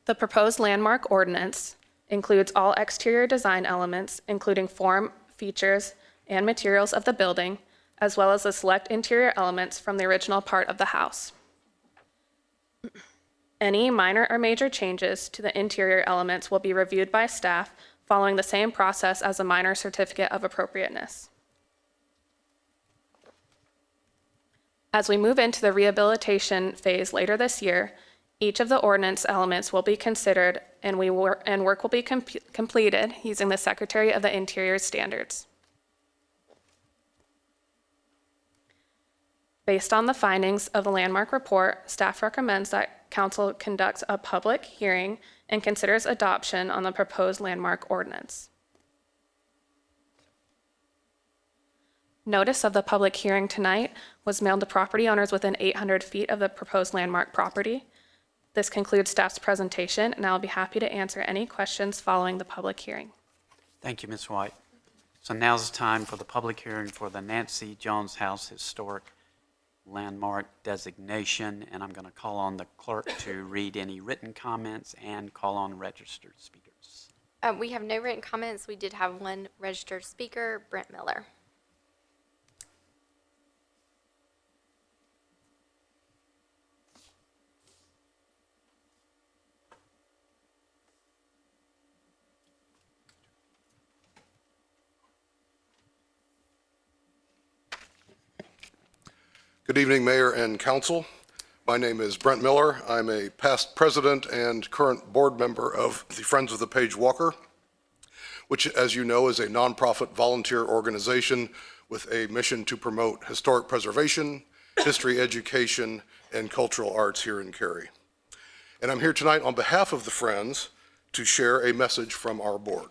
The proposed landmark ordinance includes all exterior design elements, including form, features, and materials of the building, as well as the select interior elements from the original part of the house. Any minor or major changes to the interior elements will be reviewed by staff following the same process as a minor certificate of appropriateness. As we move into the rehabilitation phase later this year, each of the ordinance elements will be considered and work will be completed using the Secretary of the Interior standards. Based on the findings of the landmark report, staff recommends that council conducts a public hearing and considers adoption on the proposed landmark ordinance. Notice of the public hearing tonight was mailed to property owners within 800 feet of the proposed landmark property. This concludes staff's presentation, and I'll be happy to answer any questions following the public hearing. Thank you, Ms. White. So now's the time for the public hearing for the Nancy Jones House Historic Landmark designation, and I'm going to call on the clerk to read any written comments and call on registered speakers. We have no written comments. We did have one registered speaker, Brent Miller. Good evening, Mayor and Council. My name is Brent Miller. I'm a past president and current board member of the Friends of the Page Walker, which, as you know, is a nonprofit volunteer organization with a mission to promote historic preservation, history education, and cultural arts here in Cary. And I'm here tonight on behalf of the Friends to share a message from our board.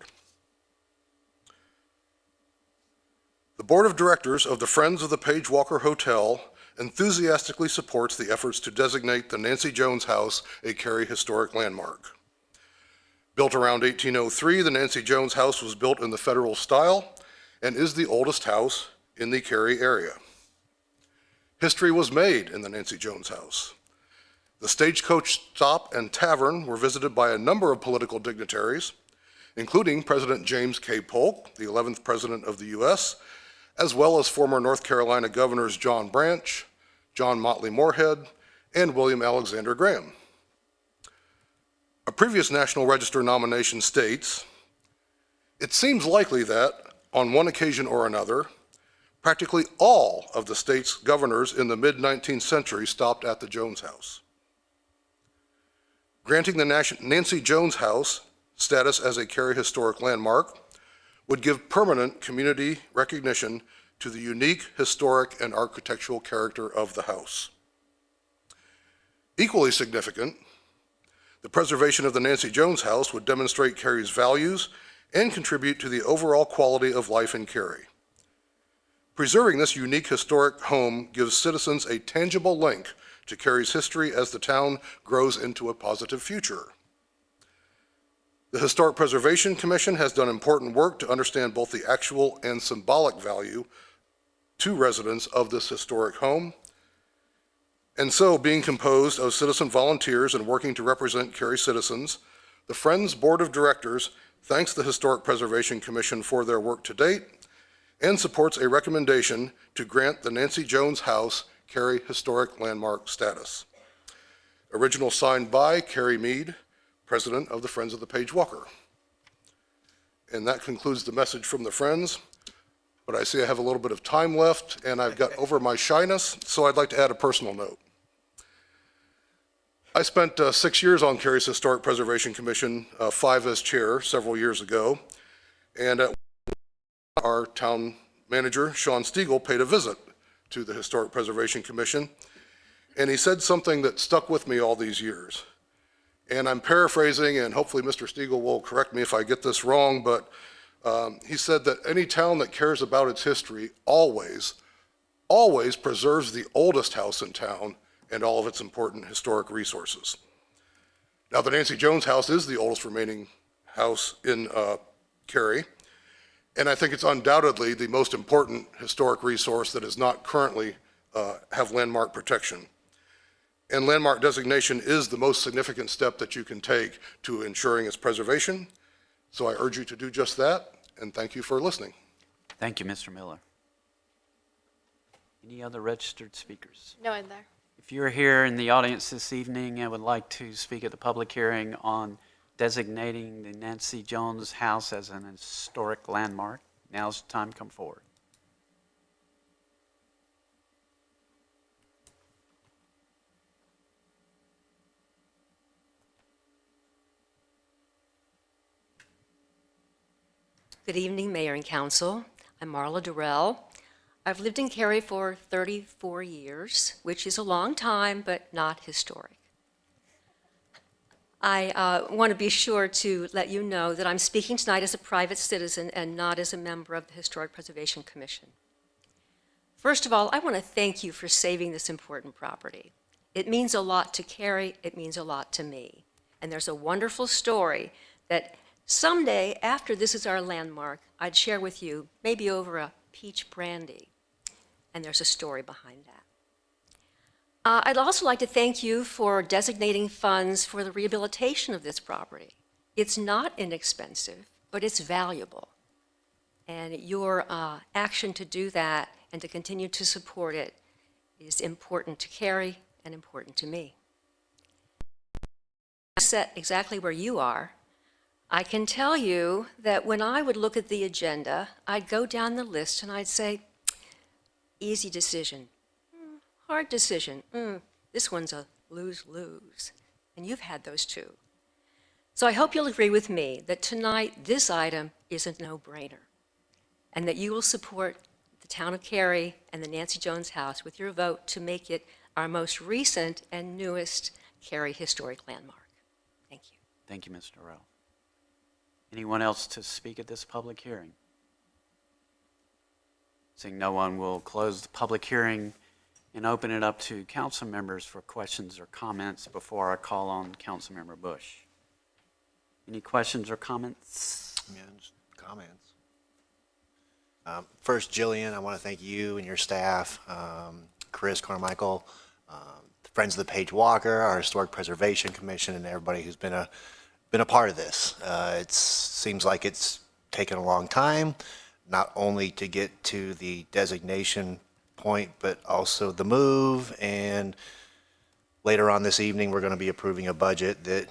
The Board of Directors of the Friends of the Page Walker Hotel enthusiastically supports the efforts to designate the Nancy Jones House a Cary Historic Landmark. Built around 1803, the Nancy Jones House was built in the Federal style and is the oldest house in the Cary area. History was made in the Nancy Jones House. The Stagecoach Stop and Tavern were visited by a number of political dignitaries, including President James K. Polk, the 11th President of the U.S., as well as former North Carolina Governors John Branch, John Motley Moorhead, and William Alexander Graham. A previous National Register nomination states, "It seems likely that, on one occasion or another, practically all of the state's governors in the mid-19th century stopped at the Jones House." Granting the Nancy Jones House status as a Cary Historic Landmark would give permanent community recognition to the unique historic and architectural character of the house. Equally significant, the preservation of the Nancy Jones House would demonstrate Cary's values and contribute to the overall quality of life in Cary. Preserving this unique historic home gives citizens a tangible link to Cary's history as the town grows into a positive future. The Historic Preservation Commission has done important work to understand both the actual and symbolic value to residents of this historic home. And so, being composed of citizen volunteers and working to represent Cary citizens, the Friends Board of Directors thanks the Historic Preservation Commission for their work to date and supports a recommendation to grant the Nancy Jones House Cary Historic Landmark status. Original signed by Cary Mead, President of the Friends of the Page Walker. And that concludes the message from the Friends. But I see I have a little bit of time left, and I've got over my shyness, so I'd like to add a personal note. I spent 6 years on Cary's Historic Preservation Commission, 5 as chair several years ago, and our town manager, Sean Stiegel, paid a visit to the Historic Preservation Commission, and he said something that stuck with me all these years. And I'm paraphrasing, and hopefully Mr. Stiegel will correct me if I get this wrong, but he said that any town that cares about its history always preserves the oldest house in town and all of its important historic resources. Now, the Nancy Jones House is the oldest remaining house in Cary, and I think it's undoubtedly the most important historic resource that does not currently have landmark protection. And landmark designation is the most significant step that you can take to ensuring its preservation. So I urge you to do just that, and thank you for listening. Thank you, Mr. Miller. Any other registered speakers? No one there. If you're here in the audience this evening and would like to speak at the public hearing on designating the Nancy Jones House as an historic landmark, now's the time to come forward. Good evening, Mayor and Council. I'm Marla Durrell. I've lived in Cary for 34 years, which is a long time, but not historic. I want to be sure to let you know that I'm speaking tonight as a private citizen and not as a member of the Historic Preservation Commission. First of all, I want to thank you for saving this important property. It means a lot to Carey, it means a lot to me. And there's a wonderful story that someday, after this is our landmark, I'd share with you, maybe over a peach brandy. And there's a story behind that. I'd also like to thank you for designating funds for the rehabilitation of this property. It's not inexpensive, but it's valuable. And your action to do that and to continue to support it is important to Carey and important to me. Set exactly where you are. I can tell you that when I would look at the agenda, I'd go down the list and I'd say, easy decision, hard decision, this one's a lose-lose. And you've had those too. So I hope you'll agree with me that tonight this item is a no-brainer, and that you will support the town of Cary and the Nancy Jones House with your vote to make it our most recent and newest Cary historic landmark. Thank you. Thank you, Ms. Durrell. Anyone else to speak at this public hearing? Seeing no one, will close the public hearing and open it up to council members for questions or comments before I call on Councilmember Bush. Any questions or comments? Yeah, just comments. First, Jillian, I want to thank you and your staff, Chris Carmichael, the Friends of the Page Walker, our Historic Preservation Commission, and everybody who's been a part of this. It seems like it's taken a long time, not only to get to the designation point, but also the move. And later on this evening, we're going to be approving a budget that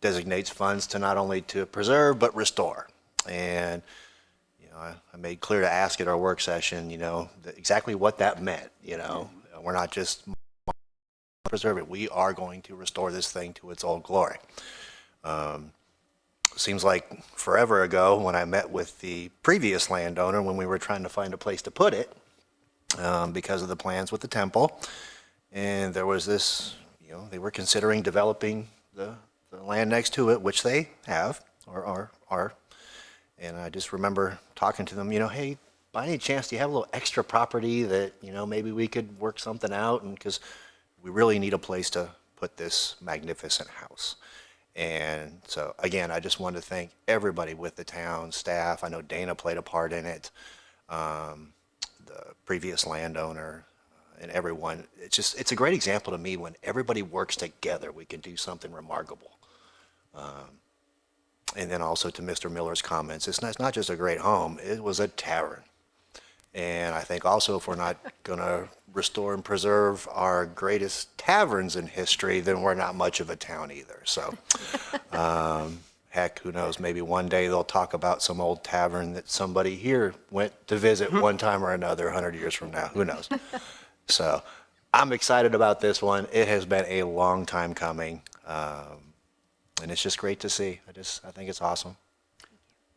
designates funds to not only to preserve, but restore. And I made clear to ask at our work session, exactly what that meant. We're not just preserve it. We are going to restore this thing to its old glory. Seems like forever ago when I met with the previous landowner when we were trying to find a place to put it because of the plans with the temple. And there was this, they were considering developing the land next to it, which they have or are. And I just remember talking to them, hey, by any chance, do you have a little extra property that, maybe we could work something out? And because we really need a place to put this magnificent house. And so, again, I just wanted to thank everybody with the town staff. I know Dana played a part in it, the previous landowner, and everyone. It's a great example to me when everybody works together, we can do something remarkable. And then also to Mr. Miller's comments, it's not just a great home, it was a tavern. And I think also if we're not going to restore and preserve our greatest taverns in history, then we're not much of a town either. So, heck, who knows, maybe one day they'll talk about some old tavern that somebody here went to visit one time or another 100 years from now, who knows. So I'm excited about this one. It has been a long time coming. And it's just great to see. I think it's awesome.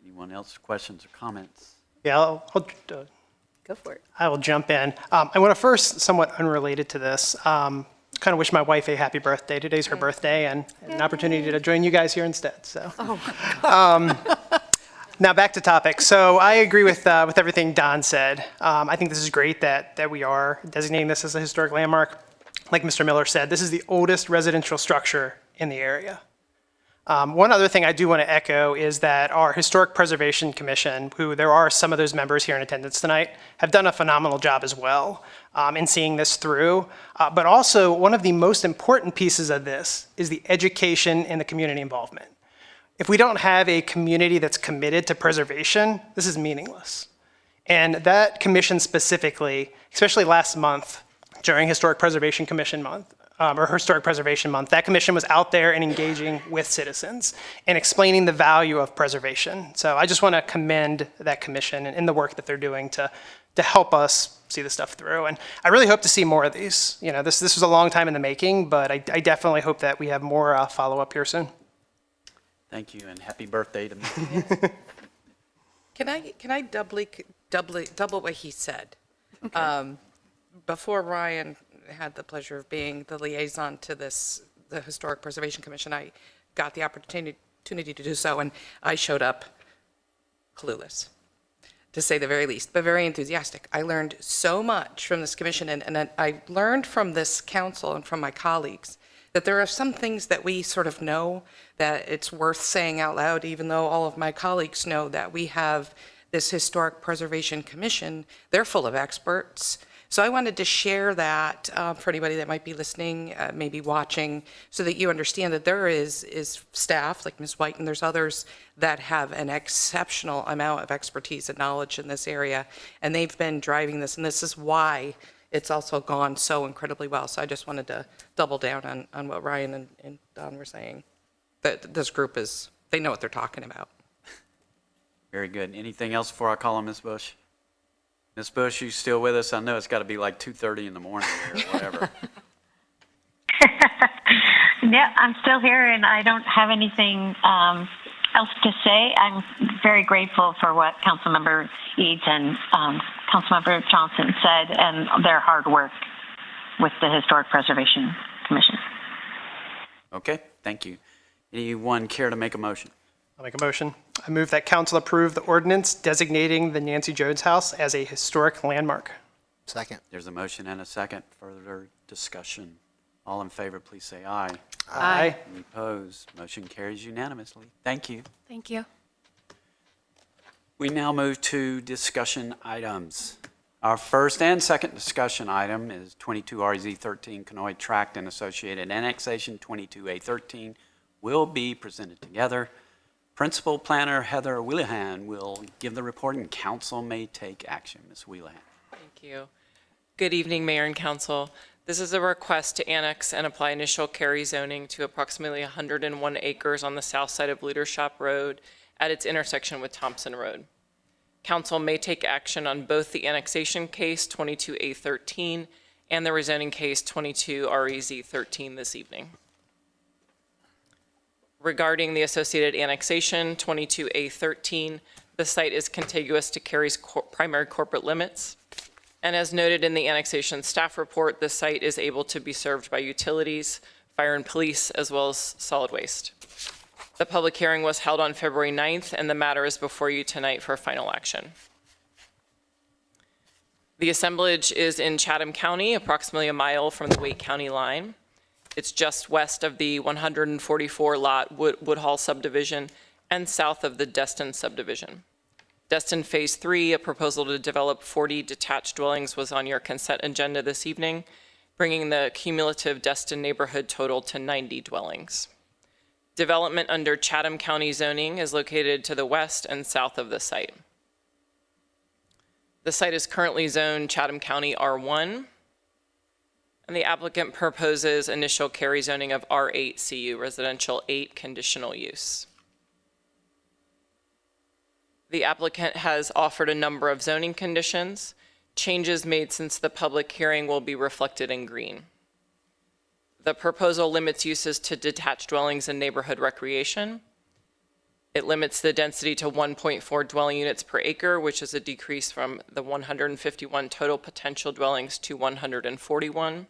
Anyone else, questions or comments? Yeah, I'll Go for it. I will jump in. I want to first, somewhat unrelated to this, kind of wish my wife a happy birthday. Today's her birthday, and an opportunity to join you guys here instead. So, now back to topic. So I agree with everything Don said. I think this is great that we are designating this as a historic landmark. Like Mr. Miller said, this is the oldest residential structure in the area. One other thing I do want to echo is that our Historic Preservation Commission, who there are some of those members here in attendance tonight, have done a phenomenal job as well in seeing this through. But also, one of the most important pieces of this is the education and the community involvement. If we don't have a community that's committed to preservation, this is meaningless. And that commission specifically, especially last month during Historic Preservation Commission Month, or Historic Preservation Month, that commission was out there and engaging with citizens and explaining the value of preservation. So I just want to commend that commission and the work that they're doing to help us see this stuff through. And I really hope to see more of these. This was a long time in the making, but I definitely hope that we have more follow-up here soon. Thank you, and happy birthday to me. Can I double what he said? Okay. Before Ryan had the pleasure of being the liaison to the Historic Preservation Commission, I got the opportunity to do so, and I showed up clueless. to say the very least, but very enthusiastic. I learned so much from this commission, and I learned from this council and from my colleagues that there are some things that we sort of know that it's worth saying out loud, even though all of my colleagues know that we have this Historic Preservation Commission. They're full of experts. So I wanted to share that for anybody that might be listening, maybe watching, so that you understand that there is staff like Ms. White, and there's others that have an exceptional amount of expertise and knowledge in this area, and they've been driving this, and this is why it's also gone so incredibly well. So I just wanted to double down on what Ryan and Don were saying, that this group they know what they're talking about. Very good. Anything else before I call on Ms. Bush? Ms. Bush, you still with us? I know it's got to be like 2:30 in the morning or whatever. Yeah, I'm still here, and I don't have anything else to say. I'm very grateful for what Councilmember Eads and Councilmember Johnson said, and their hard work with the Historic Preservation Commission. Okay, thank you. Anyone care to make a motion? I'll make a motion. I move that council approve the ordinance designating the Nancy Jones House as a historic landmark. Second. There's a motion and a second. Further discussion. All in favor, please say aye. Aye. Any opposed? Motion carries unanimously. Thank you. Thank you. We now move to discussion items. Our first and second discussion item is 22 RZ 13 Canoy Tract and Associated Annexation 22A13 will be presented together. Principal Planner Heather Wheelahan will give the report, and council may take action. Ms. Wheelahan. Thank you. Good evening, Mayor and Council. This is a request to annex and apply initial Cary zoning to approximately 101 acres on the south side of Luder Shop Road at its intersection with Thompson Road. Council may take action on both the annexation case 22A13 and the rezoning case 22 REZ 13 this evening. Regarding the associated annexation 22A13, the site is contiguous to Cary's primary corporate limits. And as noted in the annexation staff report, the site is able to be served by utilities, fire and police, as well as solid waste. The public hearing was held on February 9th, and the matter is before you tonight for final action. The assemblage is in Chatham County, approximately a mile from the Wake County line. It's just west of the 144-lot Woodhall subdivision and south of the Destin subdivision. Destin Phase 3, a proposal to develop 40 detached dwellings, was on your consent agenda this evening, bringing the cumulative Destin neighborhood total to 90 dwellings. Development under Chatham County zoning is located to the west and south of the site. The site is currently zoned Chatham County R1, and the applicant proposes initial Cary zoning of R8 CU, residential 8 conditional use. The applicant has offered a number of zoning conditions. Changes made since the public hearing will be reflected in green. The proposal limits uses to detached dwellings and neighborhood recreation. It limits the density to 1.4 dwelling units per acre, which is a decrease from the 151 total potential dwellings to 141.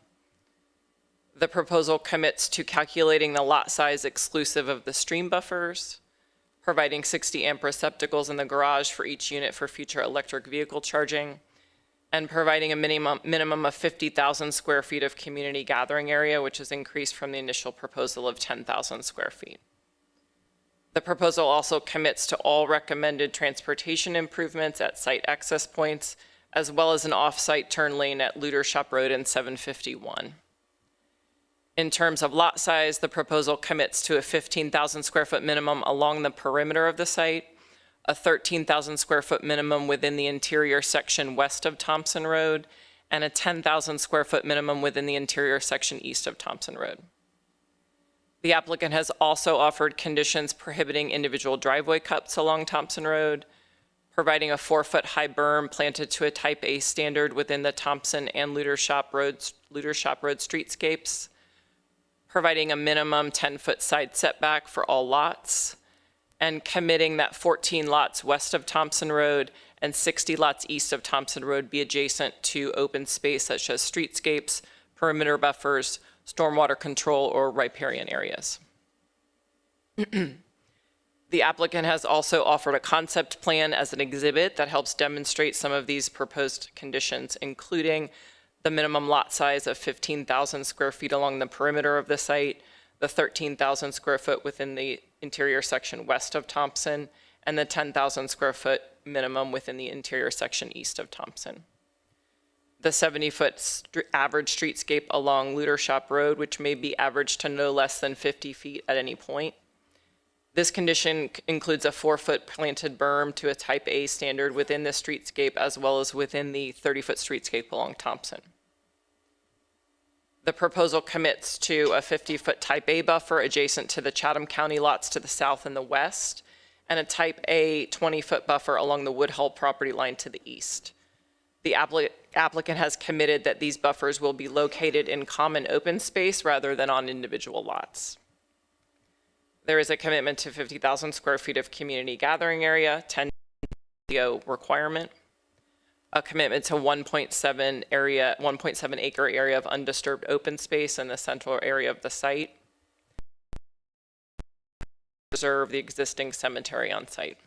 The proposal commits to calculating the lot size exclusive of the stream buffers, providing 60 amp receptacles in the garage for each unit for future electric vehicle charging, and providing a minimum of 50,000 square feet of community gathering area, which is increased from the initial proposal of 10,000 square feet. The proposal also commits to all recommended transportation improvements at site access points, as well as an off-site turn lane at Luder Shop Road and 751. In terms of lot size, the proposal commits to a 15,000 square foot minimum along the perimeter of the site, a 13,000 square foot minimum within the interior section west of Thompson Road, and a 10,000 square foot minimum within the interior section east of Thompson Road. The applicant has also offered conditions prohibiting individual driveway cuts along Thompson Road, providing a 4-foot high berm planted to a type A standard within the Thompson and Luder Shop Road streetscapes, providing a minimum 10-foot side setback for all lots, and committing that 14 lots west of Thompson Road and 60 lots east of Thompson Road be adjacent to open space such as streetscapes, perimeter buffers, stormwater control, or riparian areas. The The applicant has also offered a concept plan as an exhibit that helps demonstrate some of these proposed conditions, including the minimum lot size of 15,000 square feet along the perimeter of the site, the 13,000 square foot within the interior section west of Thompson, and the 10,000 square foot minimum within the interior section east of Thompson. The 70-foot average streetscape along Luter Shop Road, which may be averaged to no less than 50 feet at any point. This condition includes a 4-foot planted berm to a type A standard within the streetscape, as well as within the 30-foot streetscape along Thompson. The proposal commits to a 50-foot type A buffer adjacent to the Chatham County lots to the south and the west, and a type A 20-foot buffer along the Woodhull property line to the east. The applicant has committed that these buffers will be located in common open space rather than on individual lots. There is a commitment to 50,000 square feet of community gathering area, 10 requirement, a commitment to 1.7 acre area of undisturbed open space in the central area of the site, preserve the existing cemetery on site.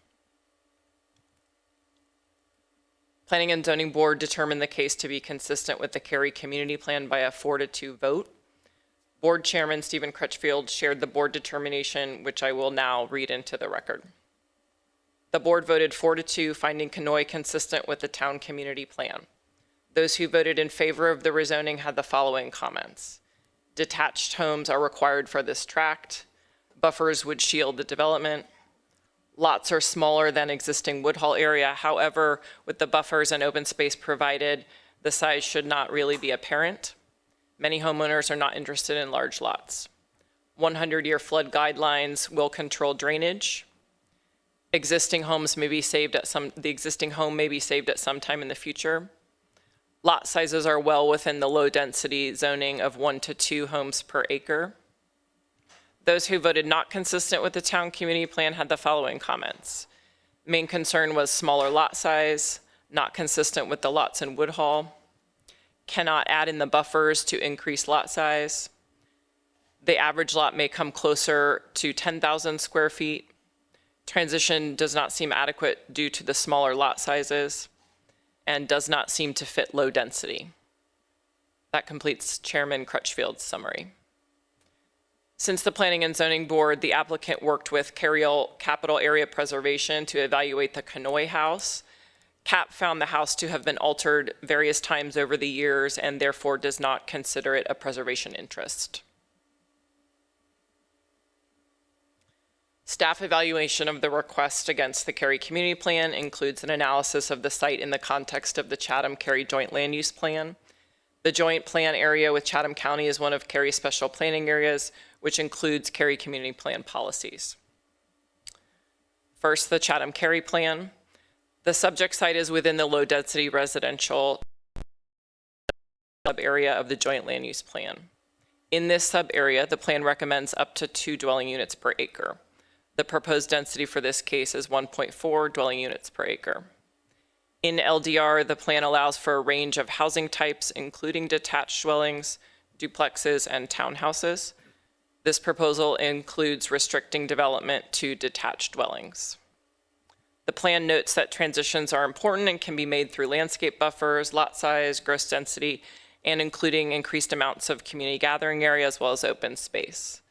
Planning and Zoning Board determined the case to be consistent with the Cary Community Plan by a 4-2 vote. Board Chairman Stephen Crutchfield shared the board determination, which I will now read into the record. The board voted 4-2, finding Conoy consistent with the town community plan. Those who voted in favor of the rezoning had the following comments. Detached homes are required for this tract. Buffers would shield the development. Lots are smaller than existing Woodhull area. However, with the buffers and open space provided, the size should not really be apparent. Many homeowners are not interested in large lots. 100-year flood guidelines will control drainage. The existing home may be saved at some time in the future. Lot sizes are well within the low density zoning of 1 to 2 homes per acre. Those who voted not consistent with the town community plan had the following comments. Main concern was smaller lot size, not consistent with the lots in Woodhull, cannot add in the buffers to increase lot size. The average lot may come closer to 10,000 square feet. Transition does not seem adequate due to the smaller lot sizes and does not seem to fit low density. That completes Chairman Crutchfield's summary. Since the Planning and Zoning Board, the applicant worked with Cary Capital Area Preservation to evaluate the Conoy house. CAP found the house to have been altered various times over the years and therefore does not consider it a preservation interest. Staff evaluation of the request against the Cary Community Plan includes an analysis of the site in the context of the Chatham-Cary Joint Land Use Plan. The joint plan area with Chatham County is one of Cary's special planning areas, which includes Cary Community Plan policies. First, the Chatham-Cary Plan. The subject site is within the low-density residential sub-area of the Joint Land Use Plan. In this sub-area, the plan recommends up to 2 dwelling units per acre. The proposed density for this case is 1.4 dwelling units per acre. In LDR, the plan allows for a range of housing types, including detached dwellings, duplexes, and townhouses. This proposal includes restricting development to detached dwellings. The plan notes that transitions are important and can be made through landscape buffers, lot size, gross density, and including increased amounts of community gathering area as well as open space.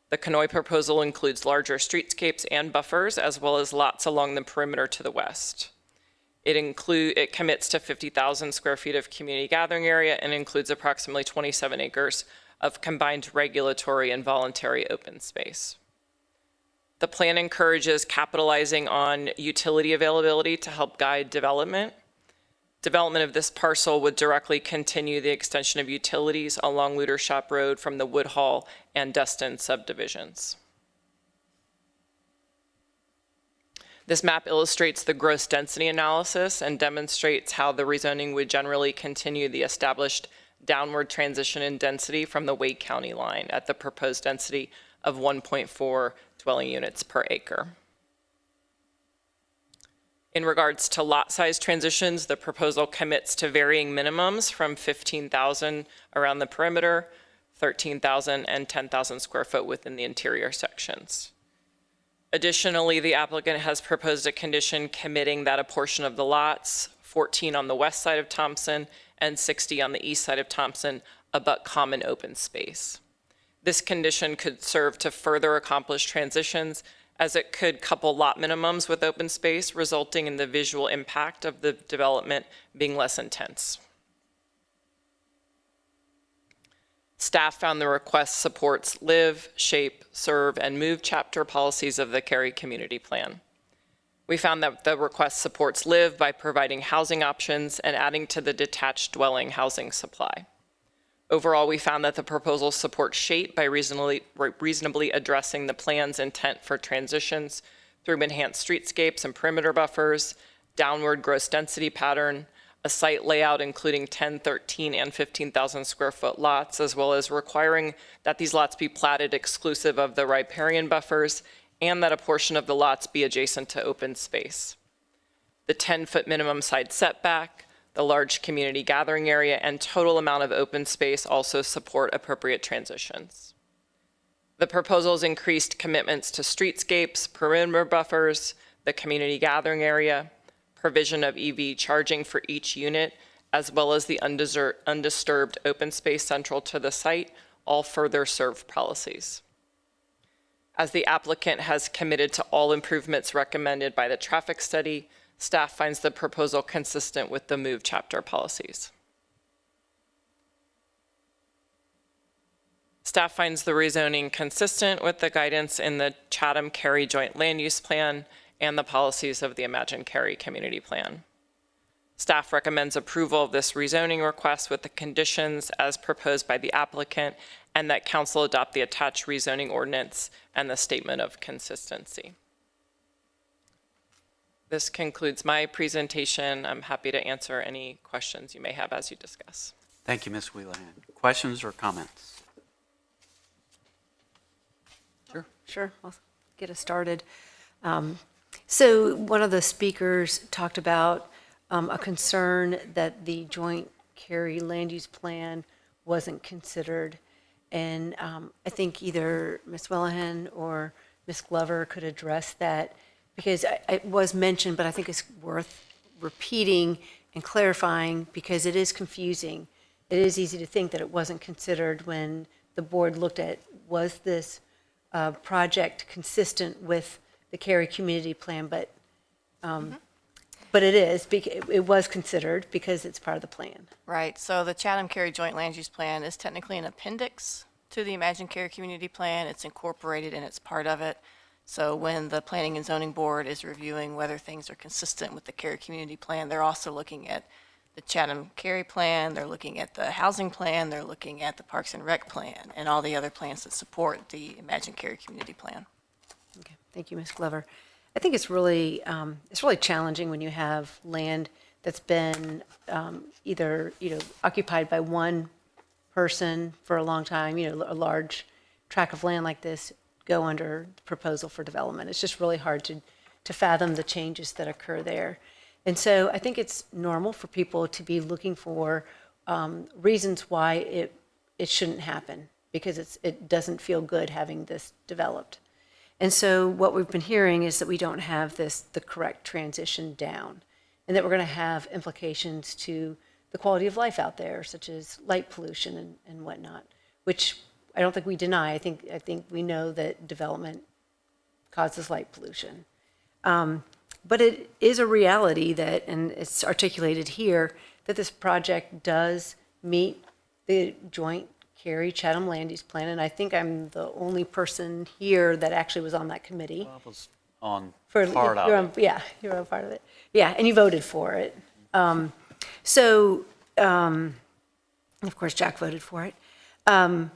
The Conoy proposal includes larger streetscapes and buffers, as well as lots along the perimeter to the west. It commits to 50,000 square feet of community gathering area and includes approximately 27 acres of combined regulatory and voluntary open space. The plan encourages capitalizing on utility availability to help guide development. Development of this parcel would directly continue the extension of utilities along Luter Shop Road from the Woodhull and Destin subdivisions. This map illustrates the gross density analysis and demonstrates how the rezoning would generally continue the established downward transition in density from the Wake County line at the proposed density of 1.4 dwelling units per acre. In regards to lot size transitions, the proposal commits to varying minimums from 15,000 around the perimeter, 13,000 and 10,000 square foot within the interior sections. Additionally, the applicant has proposed a condition committing that a portion of the lots, 14 on the west side of Thompson and 60 on the east side of Thompson, abut common open space. This condition could serve to further accomplish transitions, as it could couple lot minimums with open space, resulting in the visual impact of the development being less intense. Staff found the request supports live, shape, serve, and move chapter policies of the Cary Community Plan. We found that the request supports live by providing housing options and adding to the detached dwelling housing supply. Overall, we found that the proposal supports shape by reasonably addressing the plan's intent for transitions through enhanced streetscapes and perimeter buffers, downward gross density pattern, a site layout including 10, 13, and 15,000 square foot lots, as well as requiring that these lots be platted exclusive of the riparian buffers and that a portion of the lots be adjacent to open space. The 10-foot minimum side setback, the large community gathering area, and total amount of open space also support appropriate transitions. The proposals increased commitments to streetscapes, perimeter buffers, the community gathering area, provision of EV charging for each unit, as well as the undisturbed open space central to the site, all further serve policies. As the applicant has committed to all improvements recommended by the traffic study, staff finds the proposal consistent with the MOVE chapter policies. Staff finds the rezoning consistent with the guidance in the Chatham-Cary Joint Land Use Plan and the policies of the Imagine Cary Community Plan. Staff recommends approval of this rezoning request with the conditions as proposed by the applicant, and that council adopt the attached rezoning ordinance and the statement of consistency. This concludes my presentation. I'm happy to answer any questions you may have as you discuss. Thank you, Ms. Wheelahan. Questions or comments? Sure, I'll get us started. So one of the speakers talked about a concern that the joint Cary land use plan wasn't considered. And I think either Ms. Wheelahan or Ms. Glover could address that, because it was mentioned, but I think it's worth repeating and clarifying because it is confusing. It is easy to think that it wasn't considered when the board looked at, was this project consistent with the Cary Community Plan, but it is, it was considered because it's part of the plan. Right, so the Chatham-Cary Joint Land Use Plan is technically an appendix to the Imagine Cary Community Plan. It's incorporated and it's part of it. So when the Planning and Zoning Board is reviewing whether things are consistent with the Cary Community Plan, they're also looking at the Chatham-Cary Plan, they're looking at the Housing Plan, they're looking at the Parks and Rec Plan, and all the other plans that support the Imagine Cary Community Plan. Okay, thank you, Ms. Glover. I think it's really challenging when you have land that's been either occupied by one person for a long time, a large tract of land like this go under proposal for development. It's just really hard to fathom the changes that occur there. And so I think it's normal for people to be looking for reasons why it shouldn't happen, because it doesn't feel good having this developed. And so what we've been hearing is that we don't have the correct transition down, and that we're going to have implications to the quality of life out there, such as light pollution and whatnot, which I don't think we deny. I think we know that development causes light pollution. But it is a reality that, and it's articulated here, that this project does meet the joint Cary Chatham Land Use Plan, and I think I'm the only person here that actually was on that committee. Well, I was on part of it. Yeah, you were on part of it. Yeah, and you voted for it. Of course, Jack voted for it. But you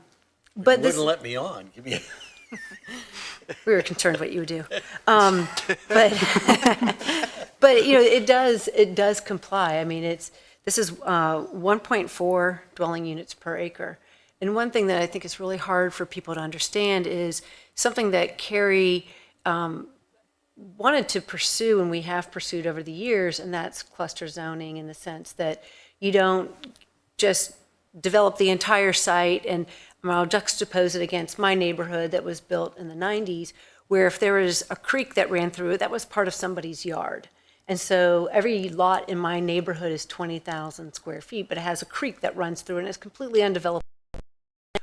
wouldn't let me on. Give me we were concerned what you would do. But it does comply. I mean, this is 1.4 dwelling units per acre. And one thing that I think is really hard for people to understand is something that Cary wanted to pursue, and we have pursued over the years, and that's cluster zoning, in the sense that you don't just develop the entire site and I'll juxtapose it against my neighborhood that was built in the 90s, where if there was a creek that ran through it, that was part of somebody's yard. And so every lot in my neighborhood is 20,000 square feet, but it has a creek that runs through and it's completely undeveloped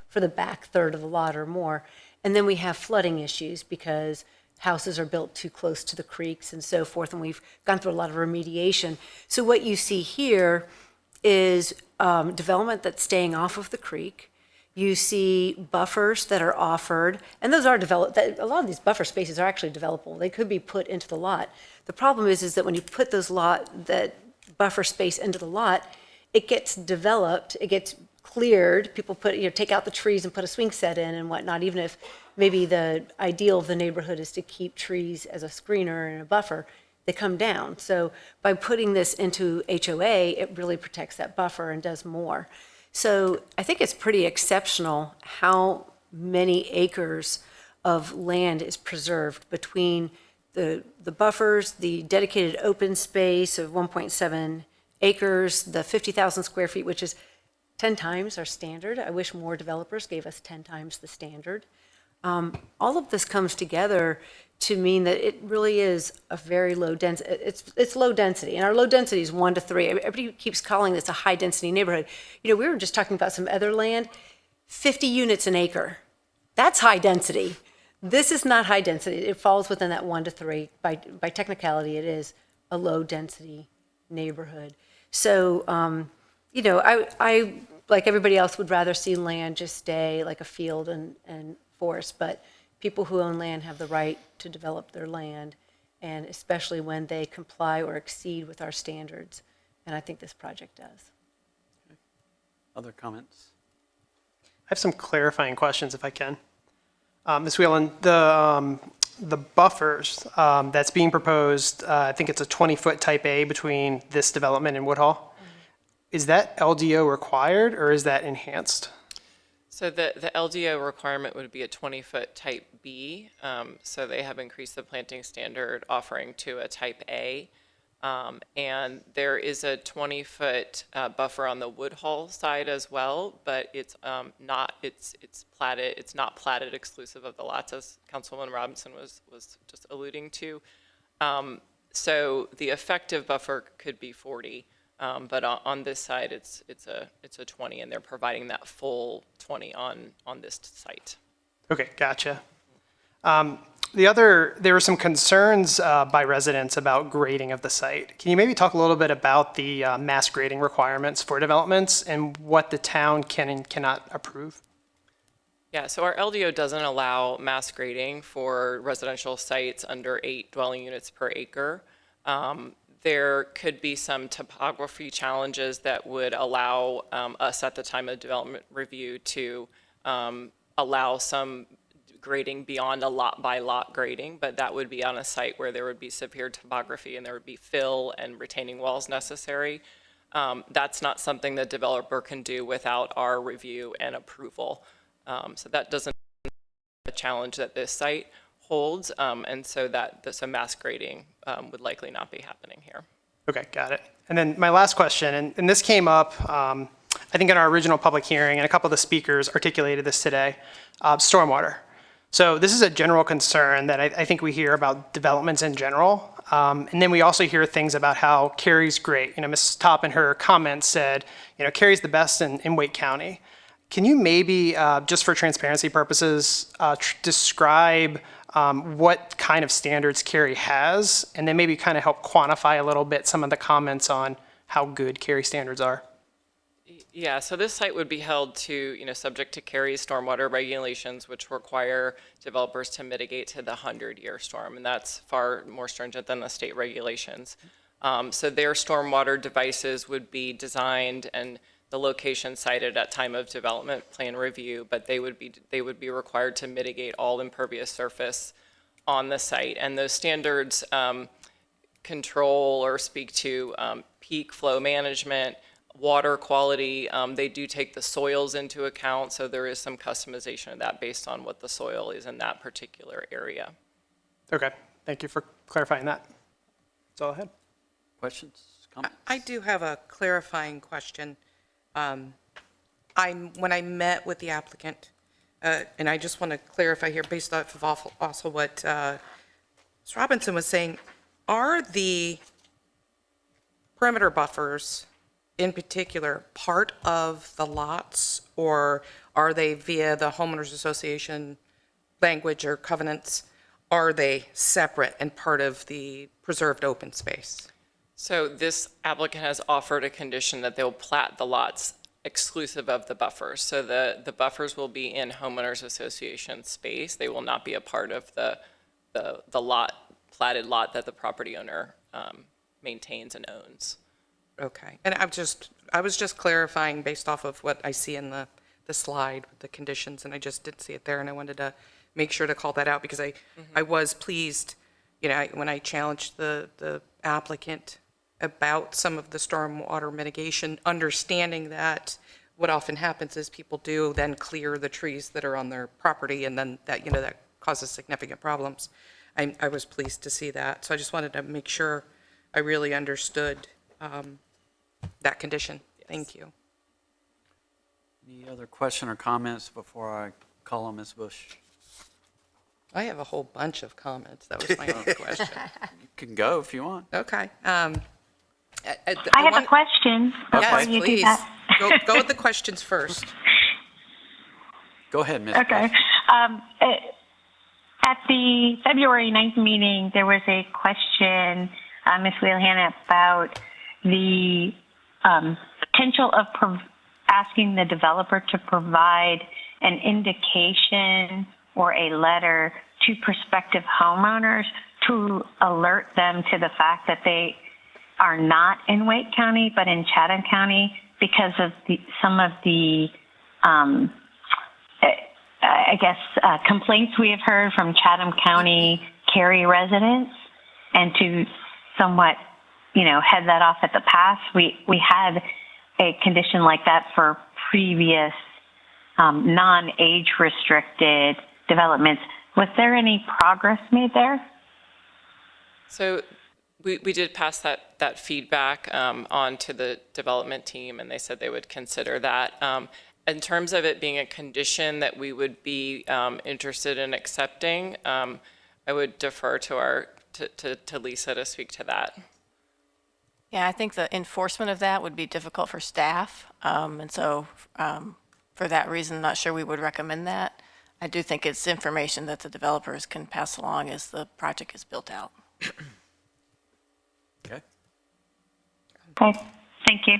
for the back third of the lot or more. And then we have flooding issues because houses are built too close to the creeks and so forth, and we've gone through a lot of remediation. So what you see here is development that's staying off of the creek. You see buffers that are offered, and those are developed. A lot of these buffer spaces are actually developable. They could be put into the lot. The problem is that when you put that buffer space into the lot, it gets developed, it gets cleared. People take out the trees and put a swing set in and whatnot, even if maybe the ideal of the neighborhood is to keep trees as a screener and a buffer, they come down. So by putting this into HOA, it really protects that buffer and does more. So I think it's pretty exceptional how many acres of land is preserved between the buffers, the dedicated open space of 1.7 acres, the 50,000 square feet, which is 10 times our standard. I wish more developers gave us 10 times the standard. All of this comes together to mean that it really is a very low density. It's low density, and our low density is 1 to 3. Everybody keeps calling this a high density neighborhood. We were just talking about some other land, 50 units an acre. That's high density. This is not high density. It falls within that 1 to 3. By technicality, it is a low density neighborhood. So, I like everybody else would rather see land just stay like a field and forest, but people who own land have the right to develop their land, and especially when they comply or exceed with our standards. And I think this project does. Other comments? I have some clarifying questions if I can. Ms. Whelan, the buffers that's being proposed, I think it's a 20-foot type A between this development and Woodhall. Is that LDO required or is that enhanced? So the LDO requirement would be a 20-foot type B. So they have increased the planting standard offering to a type A. And there is a 20-foot buffer on the Woodhall side as well, but it's not platted. It's not platted exclusive of the lots, as Councilwoman Robinson was just alluding to. So the effective buffer could be 40. But on this side, it's a 20, and they're providing that full 20 on this site. Okay, gotcha. There were some concerns by residents about grading of the site. Can you maybe talk a little bit about the mass grading requirements for developments and what the town can and cannot approve? Yeah, so our LDO doesn't allow mass grading for residential sites under 8 dwelling units per acre. There could be some topography challenges that would allow us at the time of development review to allow some grading beyond a lot by lot grading, but that would be on a site where there would be severe topography and there would be fill and retaining walls necessary. That's not something the developer can do without our review and approval. So that doesn't a challenge that this site holds, and so mass grading would likely not be happening here. Okay, got it. And then my last question, and this came up, I think in our original public hearing, and a couple of the speakers articulated this today, stormwater. So this is a general concern that I think we hear about developments in general, and then we also hear things about how Cary's great. Mrs. Topp in her comments said, Cary's the best in Wake County. Can you maybe, just for transparency purposes, describe what kind of standards Cary has, and then maybe kind of help quantify a little bit some of the comments on how good Cary standards are? Yeah, so this site would be held to, subject to Cary's stormwater regulations, which require developers to mitigate to the 100-year storm, and that's far more stringent than the state regulations. So their stormwater devices would be designed and the location cited at time of development plan review, but they would be required to mitigate all impervious surface on the site. And those standards control or speak to peak flow management, water quality. They do take the soils into account, so there is some customization of that based on what the soil is in that particular area. Okay, thank you for clarifying that. That's all I had. Questions, comments? I do have a clarifying question. When I met with the applicant, and I just want to clarify here, based off of also what Ms. Robinson was saying, are the perimeter buffers in particular part of the lots, or are they via the homeowners association language or covenants? Are they separate and part of the preserved open space? So this applicant has offered a condition that they'll plat the lots exclusive of the buffers. So the buffers will be in homeowners association space. They will not be a part of the platted lot that the property owner maintains and owns. Okay, and I was just clarifying based off of what I see in the slide with the conditions, and I just didn't see it there, and I wanted to make sure to call that out, because I was pleased, when I challenged the applicant about some of the stormwater mitigation, understanding that what often happens is people do then clear the trees that are on their property, and then that, that causes significant problems. I was pleased to see that, so I just wanted to make sure I really understood that condition. Yes. Thank you. Any other question or comments before I call on Ms. Bush? I have a whole bunch of comments. That was my only question. You can go if you want. Okay. I have a question before Yes, you do please. that. Go with the questions first. Go ahead, Ms. Okay. Bush. At the February 9th meeting, there was a question, Ms. Wheelhan, about the potential of asking the developer to provide an indication or a letter to prospective homeowners to alert them to the fact that they are not in Wake County but in Chatham County because of some of the complaints we have heard from Chatham County Cary residents, and to somewhat, head that off at the pass. We had a condition like that for previous non-age restricted developments. Was there any progress made there? So we did pass that feedback on to the development team, and they said they would consider that. In terms of it being a condition that we would be interested in accepting, I would defer to Lisa to speak to that. Yeah, I think the enforcement of that would be difficult for staff. And so for that reason, not sure we would recommend that. I do think it's information that the developers can pass along as the project is built out. Okay. Okay, thank you.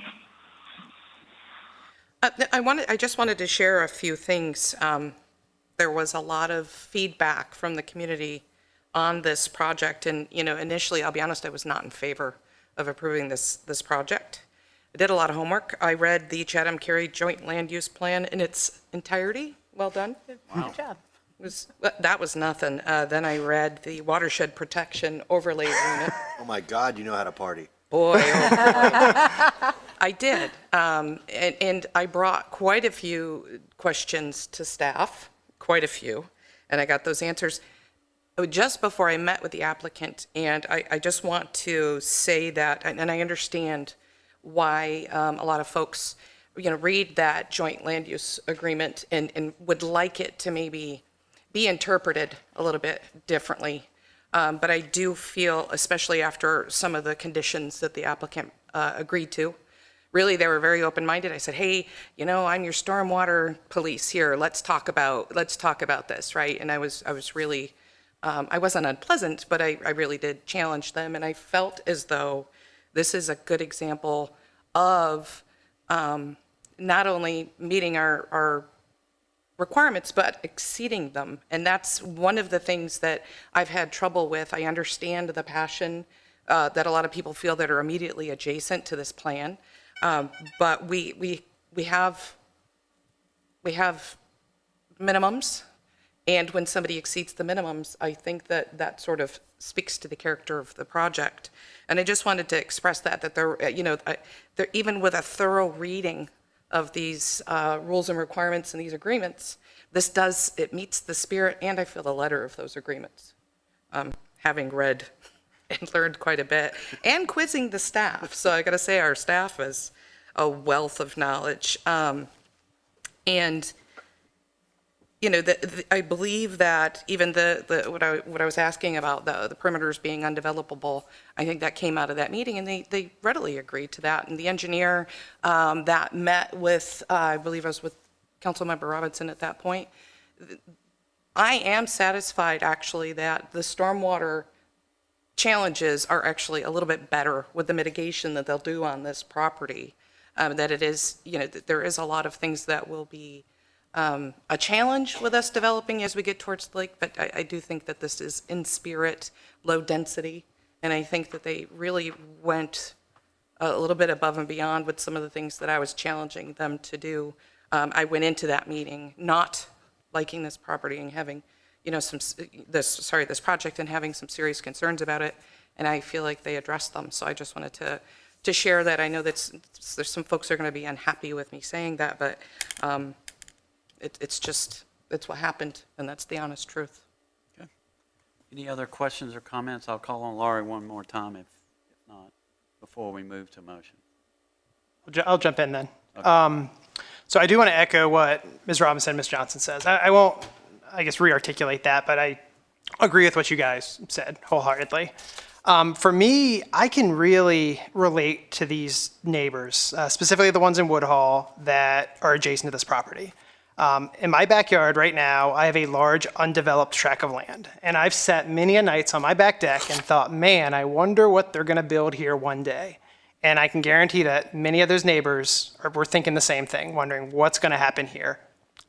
I just wanted to share a few things. There was a lot of feedback from the community on this project, and initially, I'll be honest, I was not in favor of approving this project. I did a lot of homework. I read the Chatham-Cary Joint Land Use Plan in its entirety. Well done. Wow. Good job. That was nothing. Then I read the Watershed Protection Overlay Agreement. Oh my God, you know how to party. Boy, oh, I did. And I brought quite a few questions to staff, quite a few, and I got those answers just before I met with the applicant. And I just want to say that, and I understand why a lot of folks, read that joint land use agreement and would like it to maybe be interpreted a little bit differently. But I do feel, especially after some of the conditions that the applicant agreed to, really they were very open-minded. I said, hey, I'm your stormwater police here. Let's talk about this, right? And I was really, I wasn't unpleasant, but I really did challenge them. And I felt as though this is a good example of not only meeting our requirements, but exceeding them. And that's one of the things that I've had trouble with. I understand the passion that a lot of people feel that are immediately adjacent to this plan. But we have minimums. And when somebody exceeds the minimums, I think that sort of speaks to the character of the project. And I just wanted to express that there, even with a thorough reading of these rules and requirements and these agreements, it meets the spirit and I feel the letter of those agreements. Having read and learned quite a bit and quizzing the staff. So I gotta say our staff is a wealth of knowledge. And you know, I believe that even what I was asking about the perimeters being undevelopable, I think that came out of that meeting, and they readily agreed to that. And the engineer that met with, I believe I was with Councilmember Robinson at that point, I am satisfied actually that the stormwater challenges are actually a little bit better with the mitigation that they'll do on this property. That it is, you know, that there is a lot of things that will be a challenge with us developing as we get towards the lake, but I do think that this is in spirit, low density, and I think that they really went a little bit above and beyond with some of the things that I was challenging them to do. I went into that meeting not liking this property and having, you know, this project and having some serious concerns about it, and I feel like they addressed them. So I just wanted to share that. I know that there's some folks that are going to be unhappy with me saying that, but it's what happened, and that's the honest truth. Okay. Any other questions or comments? I'll call on Laurie one more time if not, before we move to motion. I'll jump in then. Okay. So I do want to echo what Ms. Robinson and Ms. Johnson says. I won't, I guess, re-articulate that, but I agree with what you guys said wholeheartedly. For me, I can really relate to these neighbors, specifically the ones in Woodhall that are adjacent to this property. In my backyard right now, I have a large undeveloped tract of land, and I've sat many a nights on my back deck and thought, man, I wonder what they're going to build here one day. And I can guarantee that many of those neighbors were thinking the same thing, wondering what's going to happen here.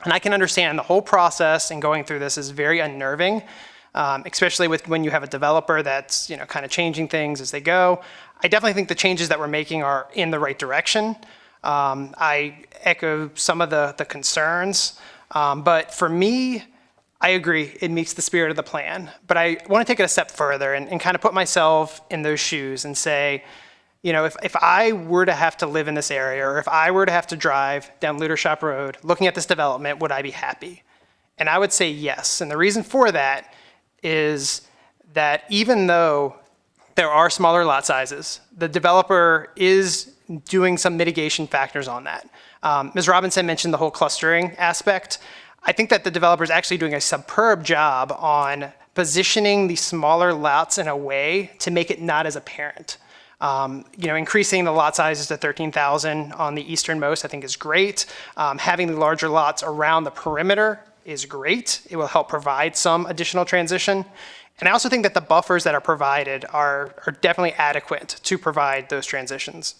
And I can understand the whole process and going through this is very unnerving, especially when you have a developer that's, you know, kind of changing things as they go. I definitely think the changes that we're making are in the right direction. I echo some of the concerns, but for me, I agree, it meets the spirit of the plan. But I want to take it a step further and kind of put myself in those shoes and say, you know, if I were to have to live in this area, or if I were to have to drive down Luter Shop Road looking at this development, would I be happy? And I would say yes. And the reason for that is that even though there are smaller lot sizes, the developer is doing some mitigation factors on that. Ms. Robinson mentioned the whole clustering aspect. I think that the developer is actually doing a superb job on positioning the smaller lots in a way to make it not as apparent. You know, increasing the lot sizes to 13,000 on the easternmost, I think is great. Having the larger lots around the perimeter is great. It will help provide some additional transition. And I also think that the buffers that are provided are definitely adequate to provide those transitions.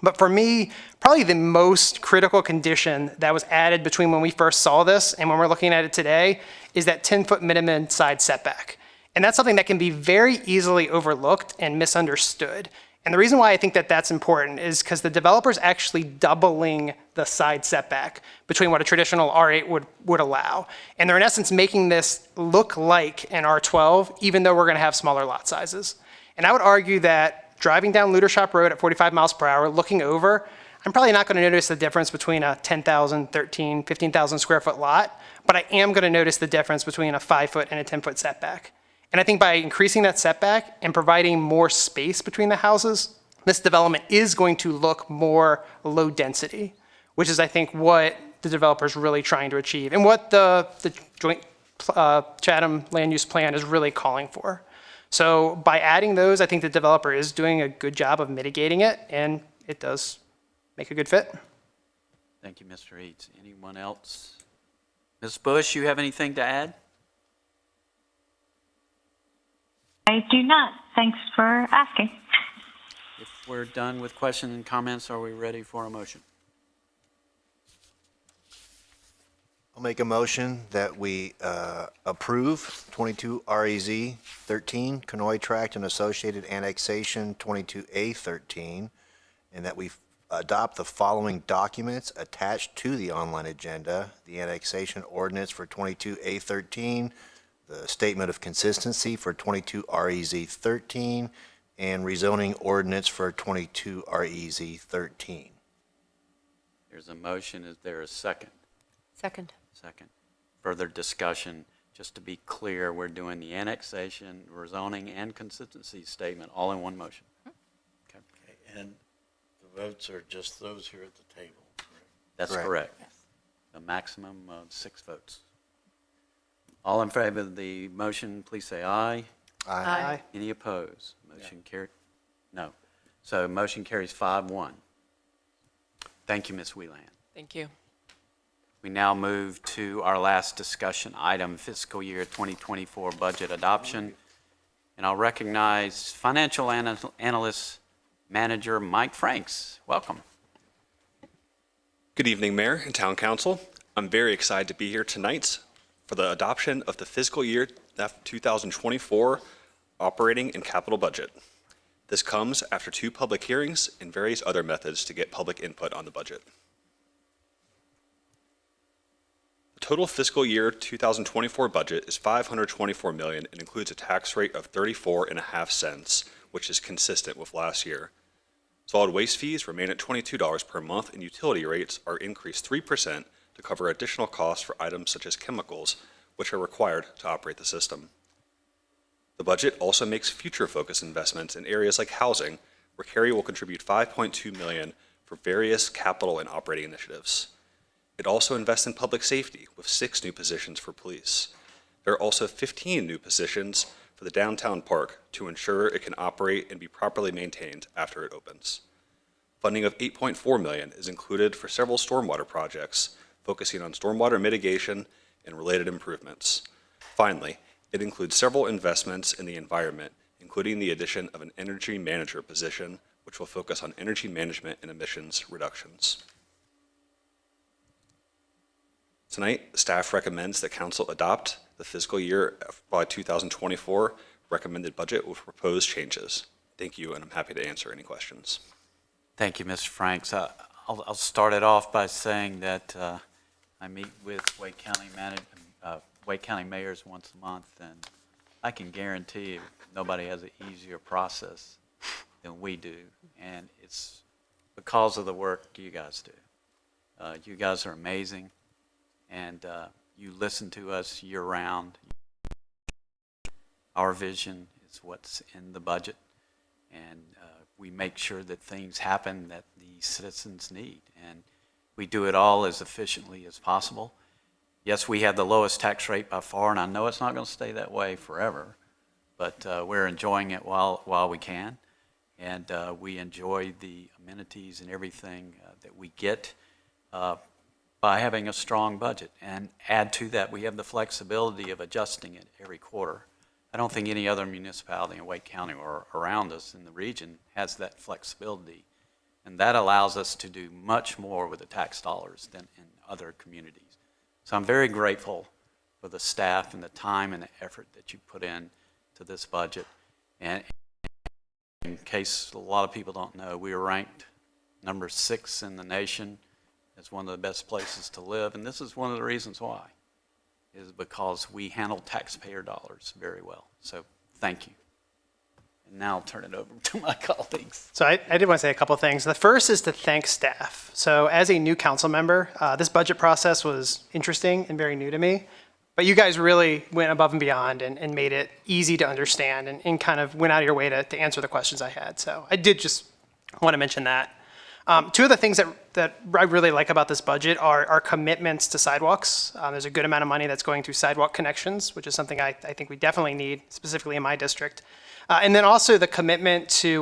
But for me, probably the most critical condition that was added between when we first saw this and when we're looking at it today is that 10-foot minimum side setback. And that's something that can be very easily overlooked and misunderstood. And the reason why I think that that's important is because the developer's actually doubling the side setback between what a traditional R8 would allow. And they're in essence making this look like an R12, even though we're going to have smaller lot sizes. And I would argue that driving down Luter Shop Road at 45 miles per hour, looking over, I'm probably not going to notice the difference between a 10,000, 13, 15,000 square foot lot, but I am going to notice the difference between a 5-foot and a 10-foot setback. And I think by increasing that setback and providing more space between the houses, this development is going to look more low density, which is, I think, what the developer is really trying to achieve and what the joint Chatham land use plan is really calling for. So by adding those, I think the developer is doing a good job of mitigating it, and it does make a good fit. Thank you, Mr. Eads. Anyone else? Ms. Bush, you have anything to add? I do not. Thanks for asking. If we're done with questions and comments, are we ready for a motion? I'll make a motion that we approve 22 REZ 13, Canoy Tract and Associated Annexation 22A13, and that we adopt the following documents attached to the online agenda: the annexation ordinance for 22A13, the statement of consistency for 22 REZ 13, and rezoning ordinance for 22 REZ 13. There's a motion. Is there a second? Second. Second. Further discussion. Just to be clear, we're doing the annexation, rezoning, and consistency statement all in one motion. Okay. And the votes are just those here at the table, correct? That's correct. The maximum of 6 votes. All in favor of the motion, please say aye. Aye. Any opposed? Motion carried? No. So motion carries 5-1. Thank you, Ms. Wheeland. Thank you. We now move to our last discussion item, fiscal year 2024 budget adoption. And I'll recognize financial analyst manager Mike Franks. Welcome. Good evening, Mayor and Town Council. I'm very excited to be here tonight for the adoption of the fiscal year 2024 operating and capital budget. This comes after 2 public hearings and various other methods to get public input on the budget. The total fiscal year 2024 budget is $524 million and includes a tax rate of 34.5 cents, which is consistent with last year. Solid waste fees remain at $22 per month, and utility rates are increased 3% to cover additional costs for items such as chemicals, which are required to operate the system. The budget also makes future-focused investments in areas like housing, where Carey will contribute $5.2 million for various capital and operating initiatives. It also invests in public safety with 6 new positions for police. There are also 15 new positions for the downtown park to ensure it can operate and be properly maintained after it opens. Funding of $8.4 million is included for several stormwater projects, focusing on stormwater mitigation and related improvements. Finally, it includes several investments in the environment, including the addition of an energy manager position, which will focus on energy management and emissions reductions. Tonight, the staff recommends that Council adopt the fiscal year FY 2024 recommended budget with proposed changes. Thank you, and I'm happy to answer any questions. Thank you, Mr. Franks. I'll start it off by saying that I meet with Wake County mayors once a month, and I can guarantee you nobody has an easier process than we do, and it's because of the work you guys do. You guys are amazing, and you listen to us year-round. Our vision is what's in the budget, and we make sure that things happen that the citizens need, and we do it all as efficiently as possible. Yes, we have the lowest tax rate by far, and I know it's not going to stay that way forever, but we're enjoying it while we can, and we enjoy the amenities and everything that we get by having a strong budget. And add to that, we have the flexibility of adjusting it every quarter. I don't think any other municipality in Wake County or around us in the region has that flexibility, and that allows us to do much more with the tax dollars than in other communities. So I'm very grateful for the staff and the time and the effort that you put in to this budget. And in case a lot of people don't know, we were ranked number 6 in the nation as one of the best places to live. And this is one of the reasons why, is because we handle taxpayer dollars very well. So thank you. And now I'll turn it over to my colleagues. So I did want to say a couple of things. The first is to thank staff. So as a new council member, this budget process was interesting and very new to me, but you guys really went above and beyond and made it easy to understand and kind of went out of your way to answer the questions I had. So I did just want to mention that. 2 of the things that I really like about this budget are our commitments to sidewalks. There's a good amount of money that's going to sidewalk connections, which is something I think we definitely need, specifically in my district. And then also the commitment to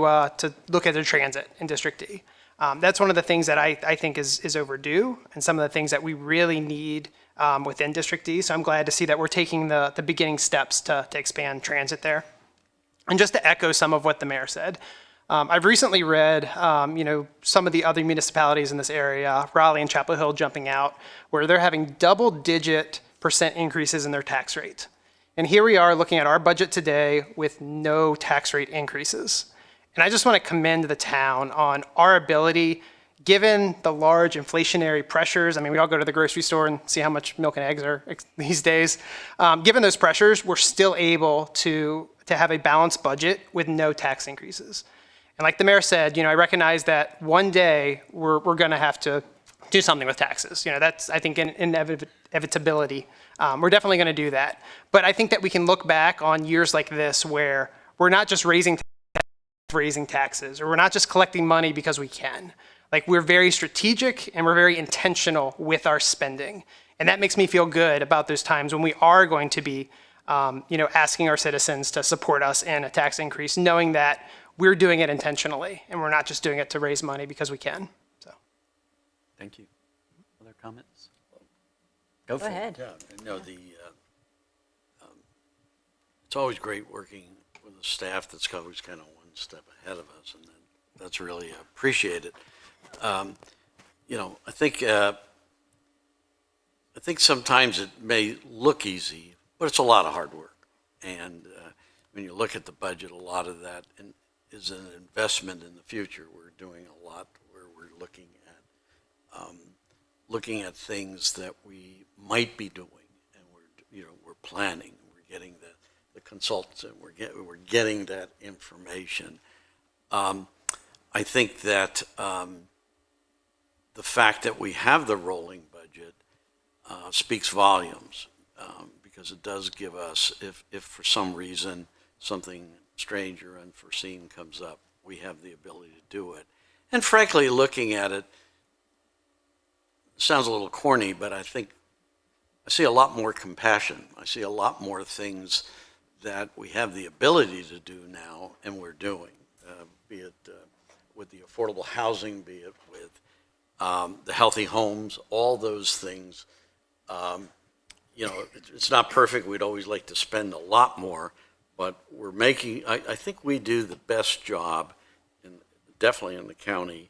look at the transit in District D. That's one of the things that I think is overdue, and some of the things that we really need within District D. So I'm glad to see that we're taking the beginning steps to expand transit there. And just to echo some of what the mayor said, I've recently read, some of the other municipalities in this area, Raleigh and Chapel Hill jumping out, where they're having double-digit % increases in their tax rate. And here we are looking at our budget today with no tax rate increases. And I just want to commend the town on our ability, given the large inflationary pressures. I mean, we all go to the grocery store and see how much milk and eggs are these days. Given those pressures, we're still able to have a balanced budget with no tax increases. And like the mayor said, I recognize that one day we're going to have to do something with taxes. That's, I think, an inevitability. We're definitely going to do that. But I think that we can look back on years like this where we're not just raising taxes, or we're not just collecting money because we can. Like, we're very strategic and we're very intentional with our spending. And that makes me feel good about those times when we are going to be, asking our citizens to support us in a tax increase, knowing that we're doing it intentionally and we're not just doing it to raise money because we can. So, Thank you. Other comments? Go for ahead. Yeah, it's always great working with a staff that's always kind of one step ahead of us, and that's really appreciated. I think sometimes it may look easy, but it's a lot of hard work. And when you look at the budget, a lot of that is an investment in the future. We're doing a lot where we're looking at things that we might be doing, and we're planning. We're getting the consultants, and we're getting that information. I think that the fact that we have the rolling budget speaks volumes, because it does give us, if for some reason something strange or unforeseen comes up, we have the ability to do it. And frankly, looking at it, sounds a little corny, but I think I see a lot more compassion. I see a lot more things that we have the ability to do now, and we're doing, be it with the affordable housing, be it with the healthy homes, all those things. It's not perfect. We'd always like to spend a lot more, but we're making, I think we do the best job, definitely in the county,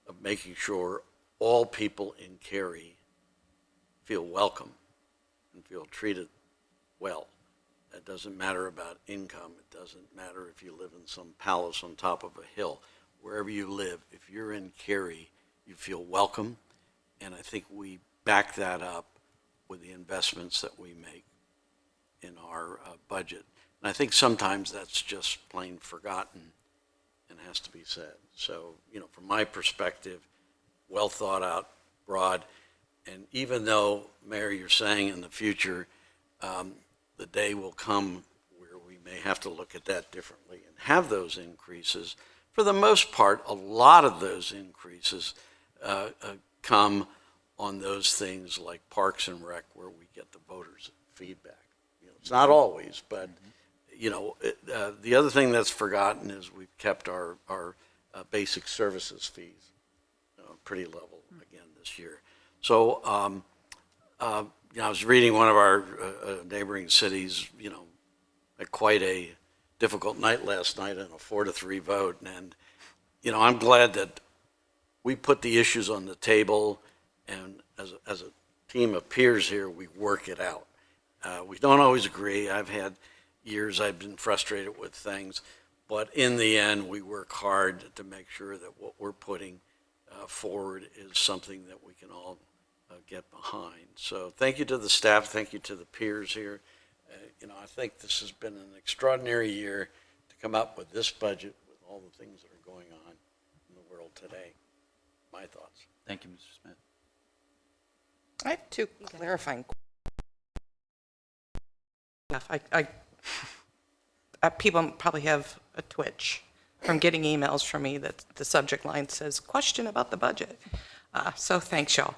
of making sure all people in Cary feel welcome and feel treated well. It doesn't matter about income. It doesn't matter if you live in some palace on top of a hill. Wherever you live, if you're in Cary, you feel welcome. And I think we back that up with the investments that we make in our budget. And I think sometimes that's just plain forgotten and has to be said. So, from my perspective, well thought out, broad. And even though, Mayor, you're saying in the future, the day will come where we may have to look at that differently and have those increases. For the most part, a lot of those increases come on those things like Parks and Rec, where we get the voters' feedback. It's not always, but the other thing that's forgotten is we've kept our basic services fees pretty level again this year. So I was reading one of our neighboring cities, had quite a difficult night last night in a 4-3 vote. And, I'm glad that we put the issues on the table, and as a team of peers here, we work it out. We don't always agree. I've had years I've been frustrated with things, but in the end, we work hard to make sure that what we're putting forward is something that we can all get behind. So thank you to the staff. Thank you to the peers here. I think this has been an extraordinary year to come up with this budget with all the things that are going on in the world today. My thoughts. Thank you, Mr. Smith. I have two clarifying. People probably have a twitch from getting emails from me that the subject line says, question about the budget. So thanks, y'all.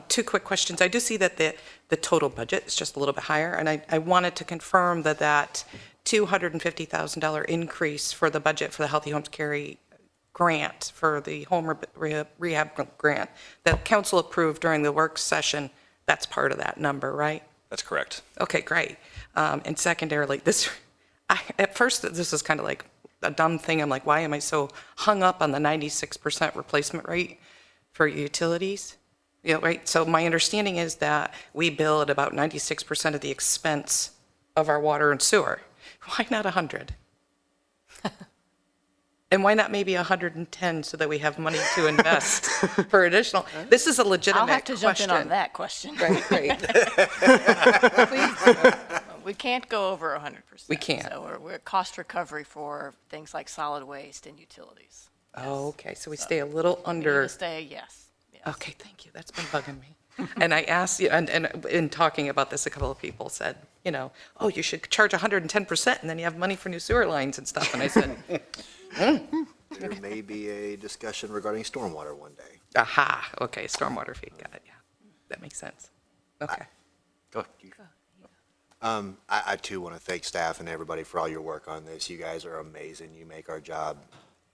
Two quick questions. I do see that the total budget is just a little bit higher, and I wanted to confirm that $250,000 increase for the budget for the Healthy Homes Cary grant, for the home rehab grant, that council approved during the work session, that's part of that number, right? That's correct. Okay, great. And secondarily, at first, this is kind of like a dumb thing. I'm like, why am I so hung up on the 96% replacement rate for utilities? Right? So my understanding is that we bill at about 96% of the expense of our water and sewer. Why not 100? And why not maybe 110 so that we have money to invest for additional? This is a legitimate I'll have to question. jump in on that question. Right. Please, we can't go over 100%. We can't. So we're cost recovery for things like solid waste and utilities. Oh, okay, so we stay a little We need under. to stay, yes. Okay, thank you. That's been bugging me. And I asked you, and in talking about this, a couple of people said, oh, you should charge 110%, and then you have money for new sewer lines and stuff. And I said, There may be a discussion regarding stormwater one day. aha, okay, stormwater fee, got it, yeah. That makes sense. Okay. Go. I too want to thank staff and everybody for all your work on this. You guys are amazing. You make our job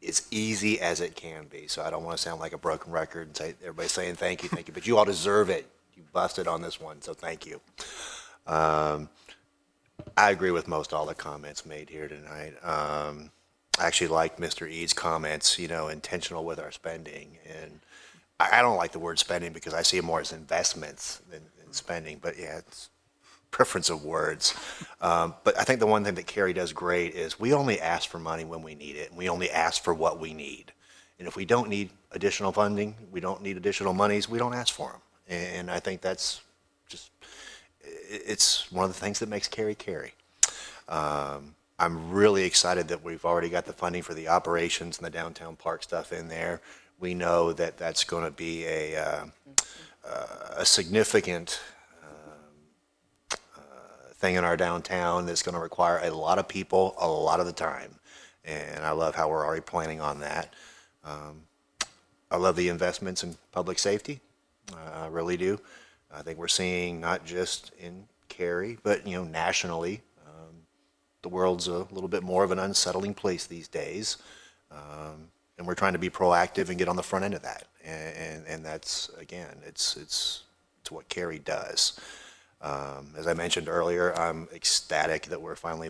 as easy as it can be. So I don't want to sound like a broken record and say everybody's saying thank you, but you all deserve it. You busted on this one, so thank you. I agree with most all the comments made here tonight. I actually like Mr. Eads' comments, intentional with our spending. And I don't like the word spending because I see it more as investments than spending, but yeah, it's preference of words. But I think the one thing that Carey does great is we only ask for money when we need it, and we only ask for what we need. And if we don't need additional funding, we don't need additional monies, we don't ask for them. And I think that's just, it's one of the things that makes Carey Carey. I'm really excited that we've already got the funding for the operations and the downtown park stuff in there. We know that that's going to be a significant thing in our downtown that's going to require a lot of people a lot of the time. And I love how we're already planning on that. I love the investments in public safety. I really do. I think we're seeing not just in Cary, but nationally, the world's a little bit more of an unsettling place these days. And we're trying to be proactive and get on the front end of that. And that's, again, it's what Cary does. As I mentioned earlier, I'm ecstatic that we're finally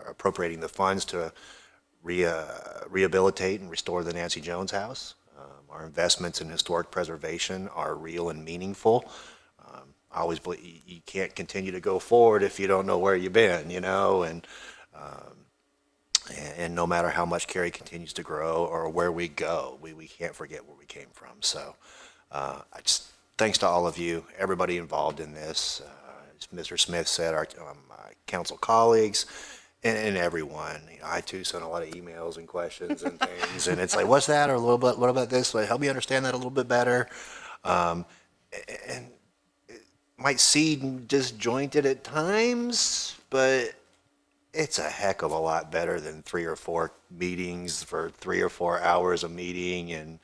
appropriating the funds to rehabilitate and restore the Nancy Jones House. Our investments in historic preservation are real and meaningful. I always believe you can't continue to go forward if you don't know where you've been, and no matter how much Cary continues to grow or where we go, we can't forget where we came from. So thanks to all of you, everybody involved in this. As Mr. Smith said, our council colleagues and everyone. I too sent a lot of emails and questions and things, and it's like, what's that? Or what about this? Like, help me understand that a little bit better. And it might seem disjointed at times, but it's a heck of a lot better than 3 or 4 meetings for 3 or 4 hours a meeting. And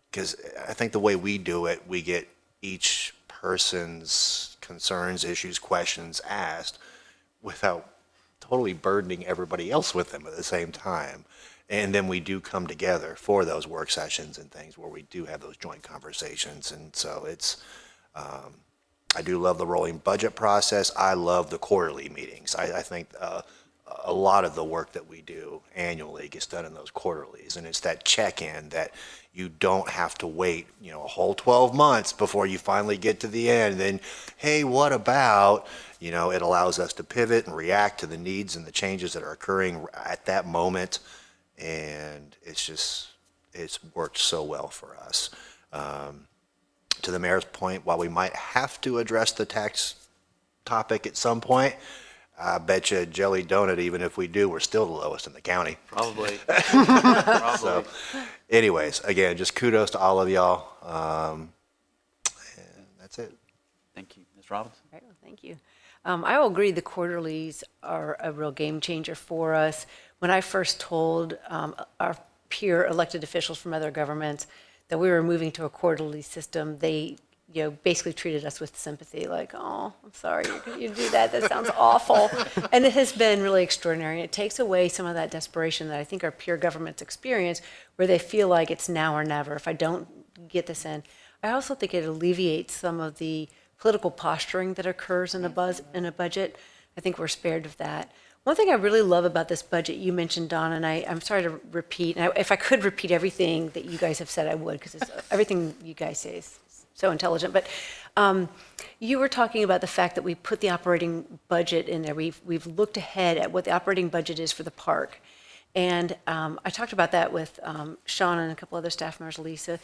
because I think the way we do it, we get each person's concerns, issues, questions asked without totally burdening everybody else with them at the same time. And then we do come together for those work sessions and things where we do have those joint conversations. And so it's, I do love the rolling budget process. I love the quarterly meetings. I think a lot of the work that we do annually gets done in those quarterlies. And it's that check-in that you don't have to wait, a whole 12 months before you finally get to the end. Then, hey, what about, it allows us to pivot and react to the needs and the changes that are occurring at that moment. And it's worked so well for us. To the mayor's point, while we might have to address the tax topic at some point, I bet you a jelly donut, even if we do, we're still the lowest in the county. Probably. So, anyways, again, just kudos to all of y'all. And that's it. Thank you. Ms. Robbins? All right, well, thank you. I will agree the quarterlies are a real game changer for us. When I first told our peer elected officials from other governments that we were moving to a quarterly system, they basically treated us with sympathy, like, oh, I'm sorry you do that. That sounds awful. And it has been really extraordinary. And it takes away some of that desperation that I think our peer governments experience, where they feel like it's now or never. If I don't get this in, I also think it alleviates some of the political posturing that occurs in a budget. I think we're spared of that. One thing I really love about this budget, you mentioned, Don, and I'm sorry to repeat, and if I could repeat everything that you guys have said, I would, because everything you guys say is so intelligent. But you were talking about the fact that we put the operating budget in there. We've looked ahead at what the operating budget is for the park. And I talked about that with Sean and a couple other staff members, Lisa,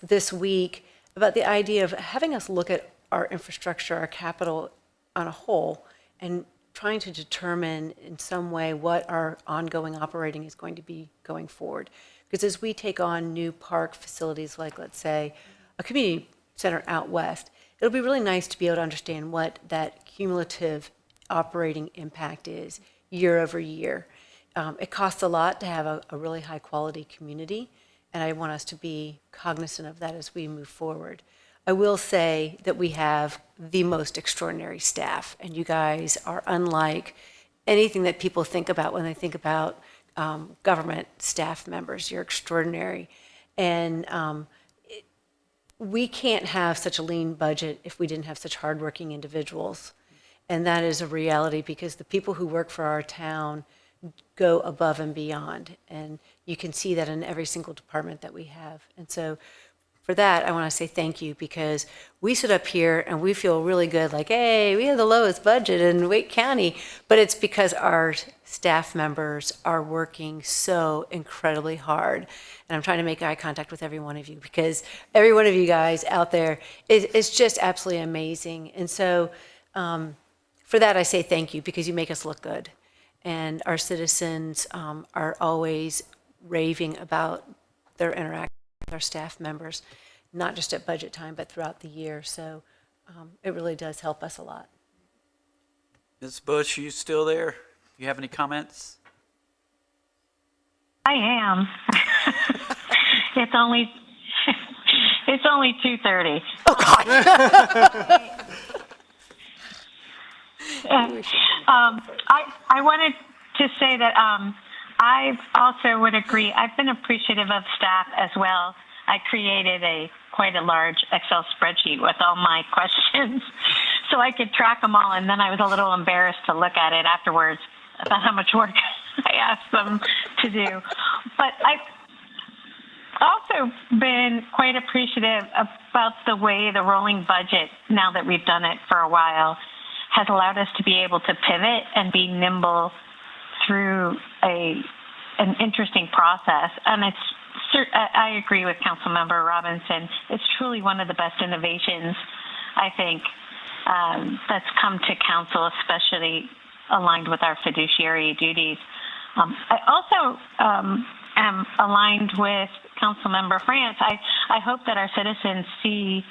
this week, about the idea of having us look at our infrastructure, our capital on a whole, and trying to determine in some way what our ongoing operating is going to be going forward. Because as we take on new park facilities, like, let's say, a community center out west, it'll be really nice to be able to understand what that cumulative operating impact is year over year. It costs a lot to have a really high quality community, and I want us to be cognizant of that as we move forward. I will say that we have the most extraordinary staff, and you guys are unlike anything that people think about when they think about government staff members. You're extraordinary. And we can't have such a lean budget if we didn't have such hardworking individuals. And that is a reality because the people who work for our town go above and beyond. And you can see that in every single department that we have. And so for that, I want to say thank you because we sit up here and we feel really good, like, hey, we have the lowest budget in Wake County, but it's because our staff members are working so incredibly hard. And I'm trying to make eye contact with every one of you because every one of you guys out there is just absolutely amazing. And so for that, I say thank you because you make us look good. And our citizens are always raving about their interaction with our staff members, not just at budget time, but throughout the year. So it really does help us a lot. Ms. Bush, you still there? You have any comments? I am. It's only 2:30. Oh God. I wanted to say that I also would agree. I've been appreciative of staff as well. I created quite a large Excel spreadsheet with all my questions so I could track them all, and then I was a little embarrassed to look at it afterwards about how much work I asked them to do. But I've also been quite appreciative about the way the rolling budget, now that we've done it for a while, has allowed us to be able to pivot and be nimble through an interesting process. And I agree with Councilmember Robinson. It's truly one of the best innovations, I think, that's come to council, especially aligned with our fiduciary duties. I also am aligned with Councilmember France. I hope that our citizens see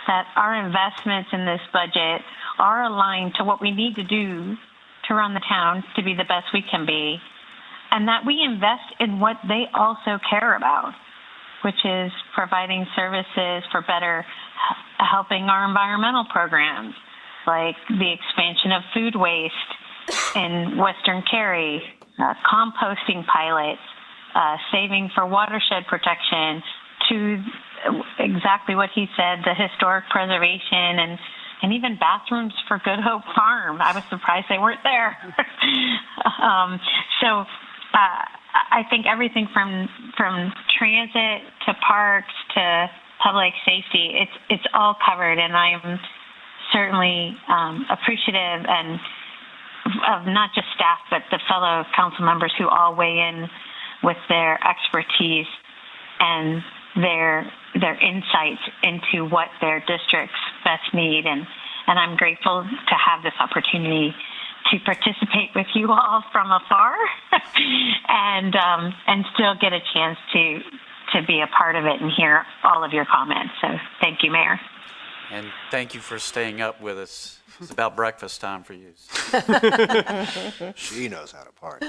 that our investments in this budget are aligned to what we need to do to run the town to be the best we can be, and that we invest in what they also care about, which is providing services for better helping our environmental programs, like the expansion of food waste in Western Cary, composting pilots, saving for watershed protection, to exactly what he said, the historic preservation and even bathrooms for Good Hope Farm. I was surprised they weren't there. I think everything from transit to parks to public safety, it's all covered, and I am certainly appreciative and of not just staff, but the fellow council members who all weigh in with their expertise and their insights into what their districts best need. And I'm grateful to have this opportunity to participate with you all from afar and still get a chance to be a part of it and hear all of your comments. So thank you, Mayor. And thank you for staying up with us. It's about breakfast time for you. She knows how to party.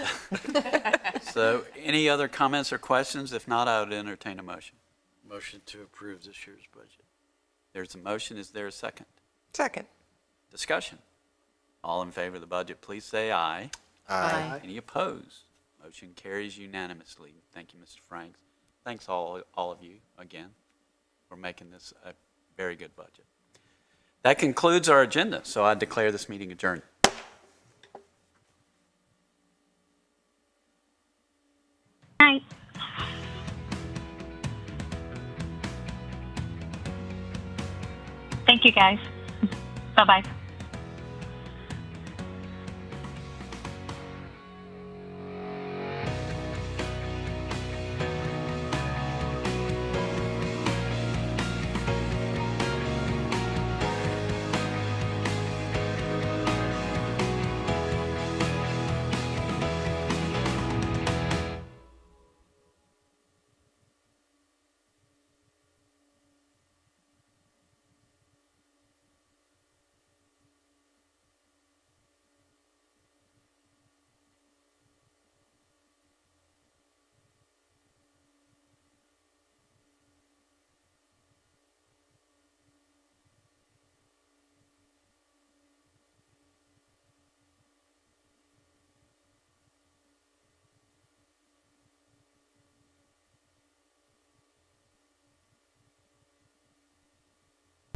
So any other comments or questions? If not, I would entertain a motion. Motion to approve this year's budget. There's a motion. Is there a second? Second. Discussion. All in favor of the budget, please say aye. Aye. Any opposed? Motion carries unanimously. Thank you, Mr. Franks. Thanks all of you again for making this a very good budget. That concludes our agenda, so I declare this meeting adjourned. Night. Thank you, guys. Bye-bye.